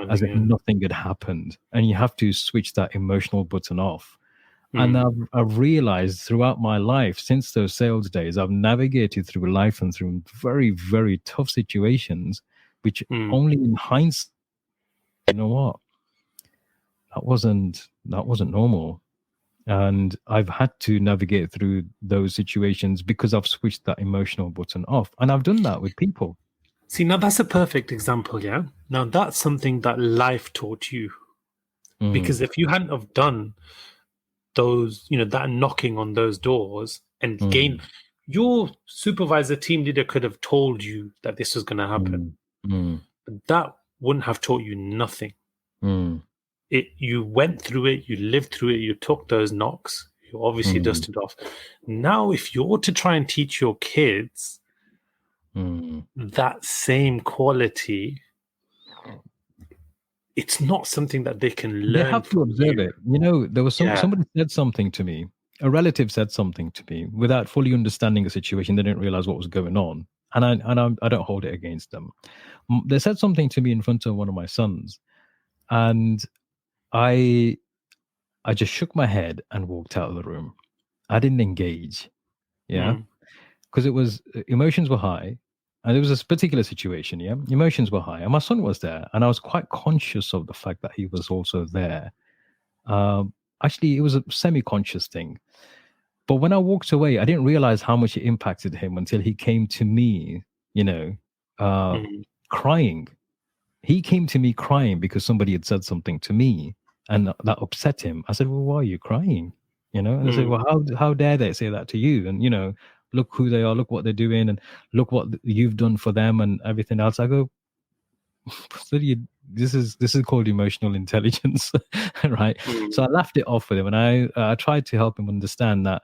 as if nothing had happened, and you have to switch that emotional button off. And I've realized throughout my life, since those sales days, I've navigated through life and through very, very tough situations, which only in hindsight, you know what, that wasn't normal. And I've had to navigate through those situations because I've switched that emotional button off. And I've done that with people. See, now that's a perfect example, yeah? Now that's something that life taught you. Because if you hadn't have done those, that knocking on those doors and your supervisor, team leader could have told you that this was going to happen. But that wouldn't have taught you nothing. You went through it, you lived through it, you took those knocks, You obviously dust it off. Now, if you're to try and teach your kids that same quality, it's not something that they can learn. They have to observe it. You know, there was somebody said something to me. A relative said something to me without fully understanding the situation. They didn't realize what was going on, and I don't hold it against them. They said something to me in front of one of my sons, and I just shook my head and walked out of the room. I didn't engage, because it was emotions were high, and there was this particular situation. Emotions were high, and my son was there, and I was quite conscious of the fact that he was also there. Actually, it was a semi-conscious thing. But when I walked away, I didn't realize how much it impacted him until he came to me, crying. He came to me crying because somebody had said something to me, and that upset him. I said, "Well, why are you crying?" And I said, "Well, how dare they say that to you? And look who they are, look what they're doing, and look what you've done for them, and everything else." I go, this is called emotional intelligence, right? So I laughed it off with him, and I tried to help him understand that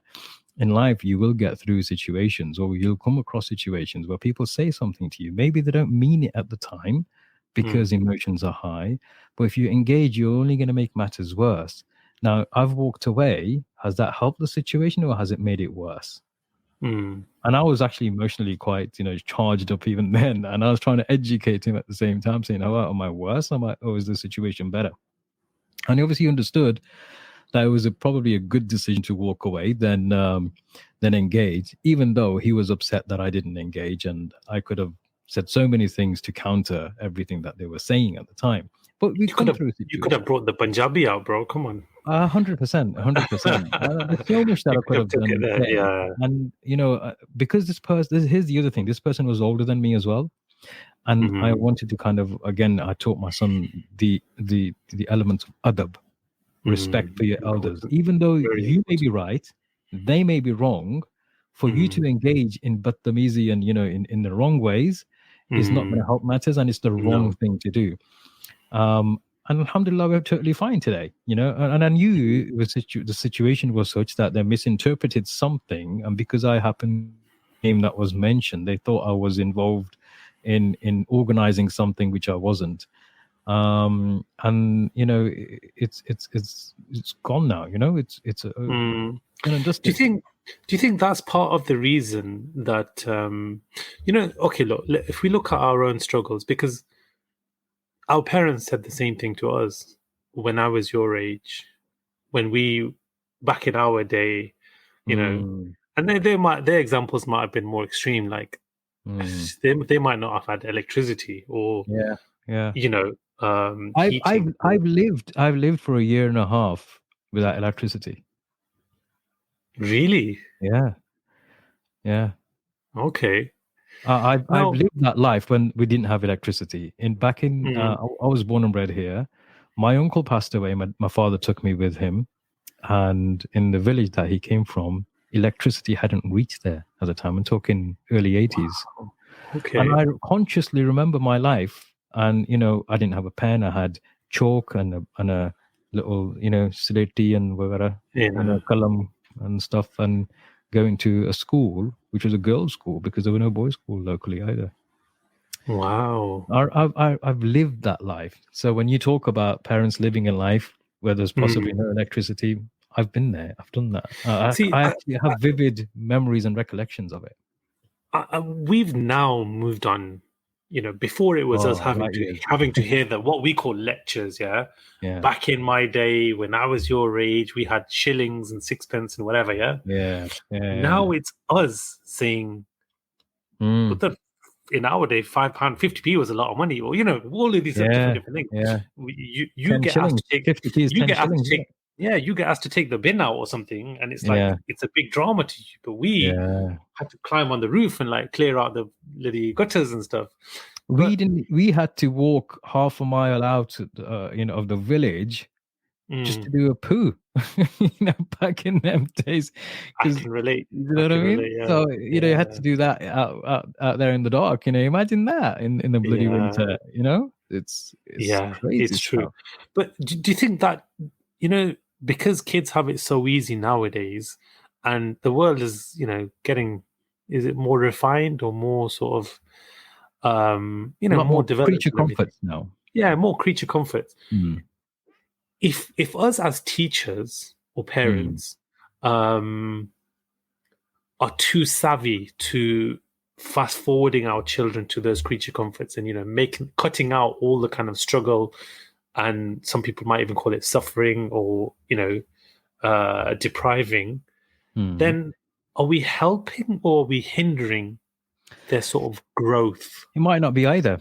in life you will get through situations, or you'll come across situations where people say something to you. Maybe they don't mean it at the time because emotions are high, but if you engage, you're only going to make matters worse. Now, I've walked away. Has that helped the situation, or has it made it worse? And I was actually emotionally quite, charged up even then. And I was trying to educate him at the same time, saying, "Oh, am I worse? Or is the situation better?" And he obviously understood that it was probably a good decision to walk away than engage, even though he was upset that I didn't engage. And I could have said so many things to counter everything that they were saying at the time. But we come through a situation. You could have brought the Punjabi out, bro. Come on. 100%. There's so much that I could have done. And because this person, here's the other thing. This person was older than me as well, and I wanted to kind of, again, I taught my son the elements of adab, respect for your elders. Even though you may be right, they may be wrong. For you to engage in badtamizi and in the wrong ways is not going to help matters, and it's the wrong thing to do. And alhamdulillah, we're totally fine today, and I knew the situation was such that they misinterpreted something. And because I happened name that was mentioned, they thought I was involved in organizing something which I wasn't. And it's gone now. It's Do you think that's part of the reason that okay, look, if we look at our own struggles, because our parents said the same thing to us when I was your age, when we, back in our day, and their examples might have been more extreme, like they might not have had electricity or I've lived for a year and a half without electricity. Really? Yeah. Okay. I've lived that life when we didn't have electricity. I was born and bred here. My uncle passed away. My father took me with him, and in the village that he came from, electricity hadn't reached there at the time. I'm talking early 80s. Wow. Okay. And I consciously remember my life, and I didn't have a pen. I had chalk and a little slate and whatever, kalam and stuff, and going to a school which was a girls' school because there were no boys' school locally either. Wow. I've lived that life. So when you talk about parents living a life where there's possibly no electricity, I've been there. I've done that. I actually have vivid memories and recollections of it. We've now moved on. Before it was us having to hear what we call lectures. Yeah. Back in my day, when I was your age, we had shillings and sixpence and whatever. Yeah. Now it's us saying, but in our day, £5.50p was a lot of money. Or all of these different things. Yeah. You get asked to take 50p. You get asked to take. Yeah, you get asked to take the bin out or something, and it's like it's a big drama to you. But we had to climb on the roof and clear out the little gutters and stuff. We had to walk half a mile out, of the village, just to do a poo. Back in them days. I can relate. You know what I mean? Relate, so you had to do that out there in the dark. Imagine that in the bloody winter. It's crazy. It's true. But do you think that because kids have it so easy nowadays, and the world is, getting, is it more refined or more sort of, A lot more more developed creature and everything. comforts now. Yeah, more creature comforts. Mm. If us as teachers or Mm. parents are too savvy to fast forwarding our children to those creature comforts, and cutting out all the kind of struggle, and some people might even call it suffering, or depriving, Mm. then are we helping or are we hindering their sort of growth? It might not be either.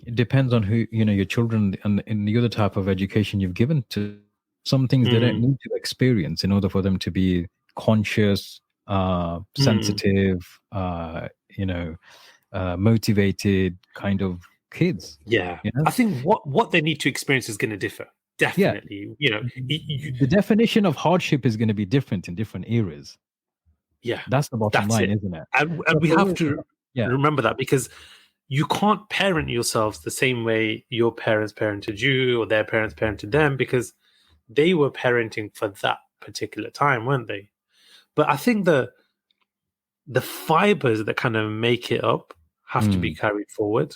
It depends on who, your children, and the other type of education you've given to. Some things they don't Mm, need to experience in order for them to be conscious, mm. sensitive, motivated kind of kids. Yeah, I think what they need to experience is going to differ. Yeah. Definitely, The definition of hardship is going to be different in different eras. yeah, That's the bottom that's line, it. isn't it? And So we have for to yeah, remember that, because you can't parent yourselves the same way your parents parented you or their parents parented them, because they were parenting for that particular time, weren't they? But I think the fibers that kind of make it up have to be mm, carried forward.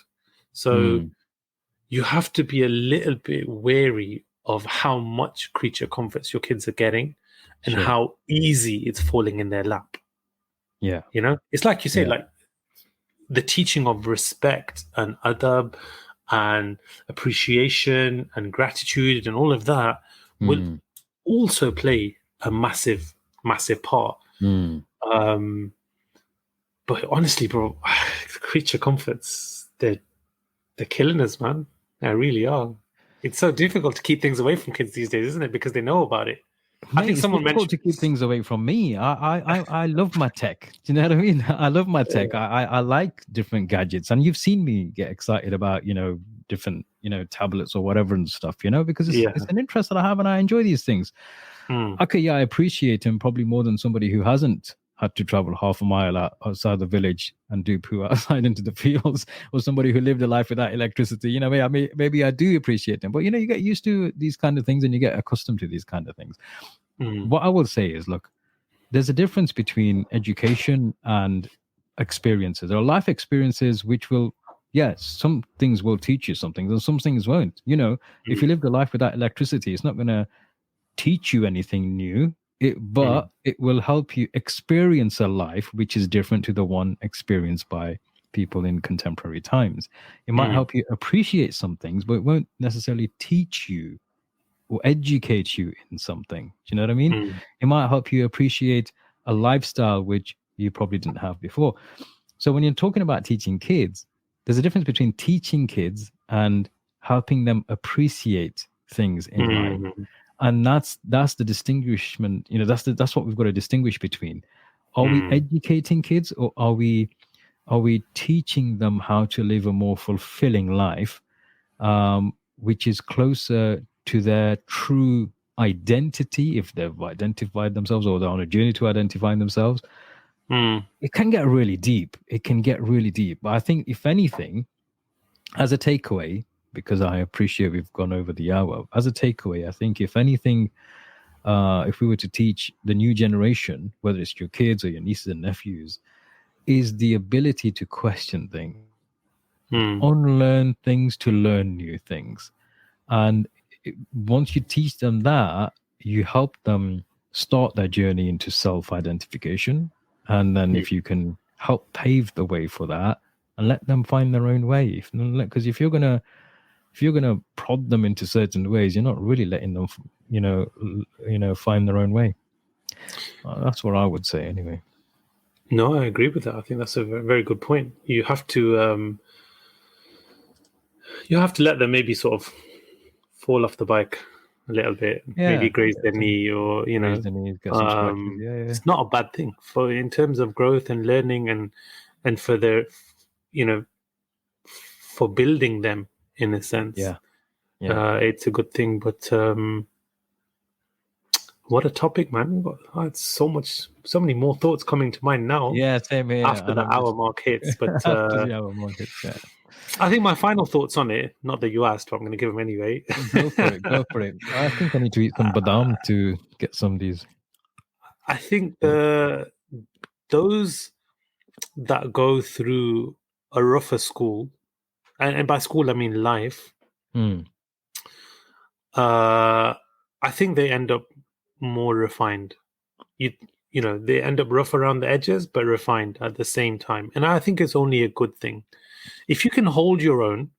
So mm, you have to be a little bit wary of how much creature comforts your kids are getting and sure, how easy it's falling in their lap. yeah, It's like you say, yeah, like the teaching of respect and adab and appreciation and gratitude and all of that will mm, also play a massive, massive part. mm. Um, but honestly, bro, creature comforts, they're killing us, man. They really are. It's so difficult to keep things away from kids these days, isn't it? Because they know about it. I Mate, think it's someone difficult mentioned to keep things away from me. I love my tech. Do you know what I mean? I love my tech. I like different gadgets, and you've seen me get excited about different tablets or whatever and stuff. Because it's yeah. an interest that I have, and I enjoy these things. Mm, Okay, yeah, I appreciate him probably more than somebody who hasn't had to travel half a mile outside the village and do poo outside into the fields, or somebody who lived a life without electricity. Maybe I do appreciate them, but you get used to these kind of things and you get accustomed to these kind of things. mm, What I will say is, look, there's a difference between education and experiences. There are life experiences which will, yes, some things will teach you something, and some things won't. If you mm, lived a life without electricity, it's not going to teach you anything new. mm, But it will help you experience a life which is different to the one experienced by people in contemporary times. It might mm, help you appreciate some things, but it won't necessarily teach you or educate you in something. Do you know what I mean? mm, It might help you appreciate a lifestyle which you probably didn't have before. So when you're talking about teaching kids, there's a difference between teaching kids and helping them appreciate things in life. mm, And that's the distinguishment. That's what we've got to distinguish between. Are we mm, educating kids, or are we teaching them how to live a more fulfilling life, which is closer to their true identity, if they've identified themselves or they're on a journey to identifying themselves? mm, It can get really deep. It can get really deep. But I think, if anything, as a takeaway, because I appreciate we've gone over the hour, as a takeaway, I think, if anything, if we were to teach the new generation, whether it's your kids or your nieces and nephews, is the ability to question things, mm, unlearn things to learn new things. And once you teach them that, you help them start their journey into self-identification. And then mm. if you can help pave the way for that and let them find their own way, because if you're gonna prod them into certain ways, you're not really letting them, find their own way. That's what I would say, anyway. No, I agree with that. I think that's a very, very good point. You have to let them maybe sort of fall off the bike a little bit, maybe Yeah, graze their knee, or raise the knees, get some scratches. Yeah, it's not a bad thing for in terms of growth and learning, and for their, you know, for building them in a sense. yeah, yeah, It's a good thing. But what a topic, man! It's so many more thoughts coming to mind now yeah. Same here, after and the I'm hour just mark hits. But after the hour market. Yeah, I think my final thoughts on it, not that you asked, but I'm going to give them anyway. Go for it. Go for it. I think I need to eat some badam to get some of these. I think those that go through a rougher school, and by school I mean life, I think they end up more refined. You know, they end up rough around the edges, but refined at the same time. And I think it's only a good thing. If you can hold your own,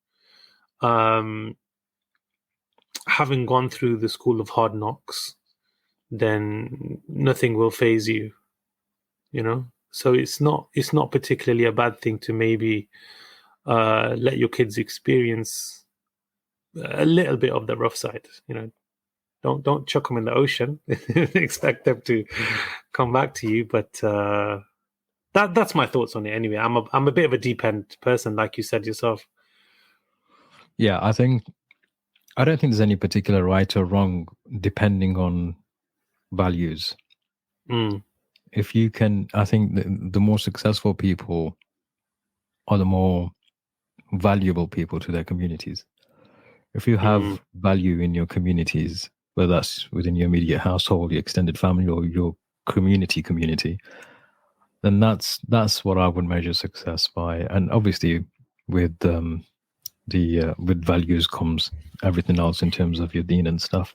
having gone through the school of hard knocks, then nothing will faze you, you know? So it's not particularly a bad thing to maybe let your kids experience a little bit of the rough side, you know. Don't chuck them in the ocean. Expect them to come back to you. But that's my thoughts on it. Anyway, I'm a bit of a deep end person, like you said yourself. Yeah, I don't think there's any particular right or wrong depending on values. If you can, I think the more successful people are the more valuable people to their communities. If you have value in your communities, whether that's within your immediate household, your extended family, or your community, then that's what I would measure success by. And obviously, with with values comes everything else in terms of your deen and stuff.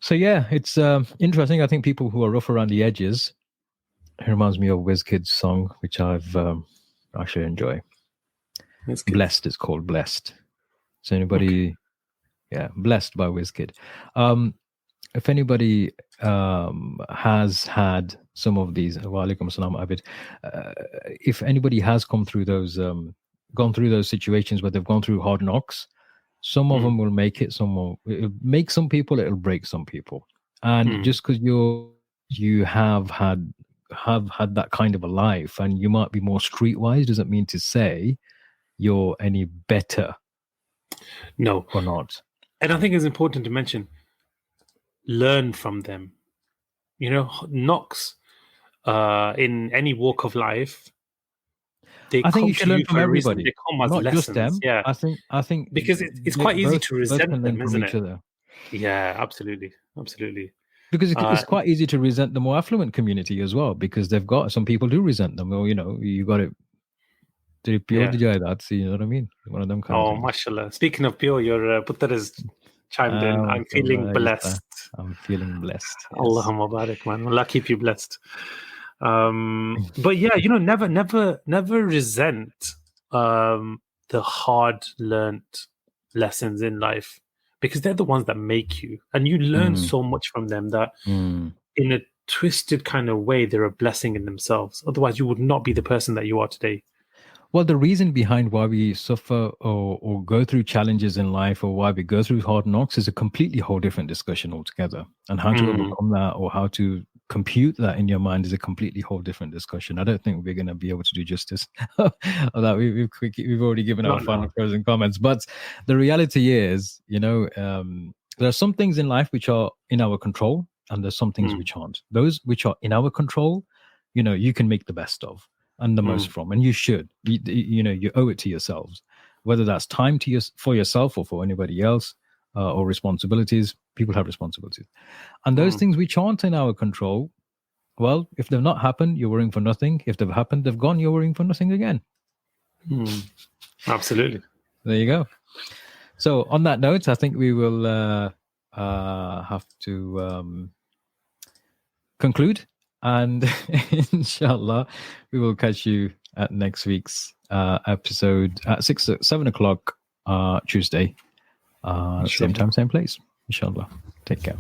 So yeah, it's interesting. I think people who are rough around the edges, it reminds me of WizKid's song, which I've actually enjoy. Blessed is called Blessed. So anybody, yeah, Blessed by WizKid. If anybody has had some of these, Walaikum Assalam, Abid, if anybody has gone through those situations where they've gone through hard knocks, some of them will make it. It'll make some people, it'll break some people. And just because you have had that kind of a life, and you might be more streetwise, doesn't mean to say you're any better. No, or not. And I think it's important to mention, learn from them. You know, knocks in any walk of life, I think you should learn from everybody. They come as not lessons. Just them. Yeah, I think because it's quite easy to resent them, isn't it? Other. Yeah, absolutely. Because it's quite easy to resent the more affluent community as well, because they've got some people do resent them. Or, you know, you got it. Pure that, you know what I mean? One of them kinds. Oh, mashallah. Speaking of pure, your Putter has chimed in. I'm feeling blessed. Allahumma barik, man. Allah keep you blessed. But yeah, you know, never resent the hard learnt lessons in life, because they're the ones that make you, and you learn so much from them that in a twisted kind of way, they're a blessing in themselves. Otherwise, you would not be the person that you are today. Well, the reason behind why we suffer or go through challenges in life, or why we go through hard knocks, is a completely whole different discussion altogether. And how to overcome that, or how to compute that in your mind, is a completely whole different discussion. I don't think we're going to be able to do justice of that. We've already given our final pros and comments. But the reality is, you know, there are some things in life which are in our control, and there's some things which aren't. Those which are in our control, you know, you can make the best of and the most from, and you should. You know, you owe it to yourselves, whether that's time for yourself or for anybody else, or responsibilities. People have responsibilities, and those things which aren't in our control, well, if they've not happened, you're worrying for nothing. If they've happened, they've gone, you're worrying for nothing again. Absolutely. There you go. So on that note, I think we will have to conclude. And inshallah, we will catch you at next week's episode at 7 o'clock Tuesday. Same time, same place. Inshallah. Take care.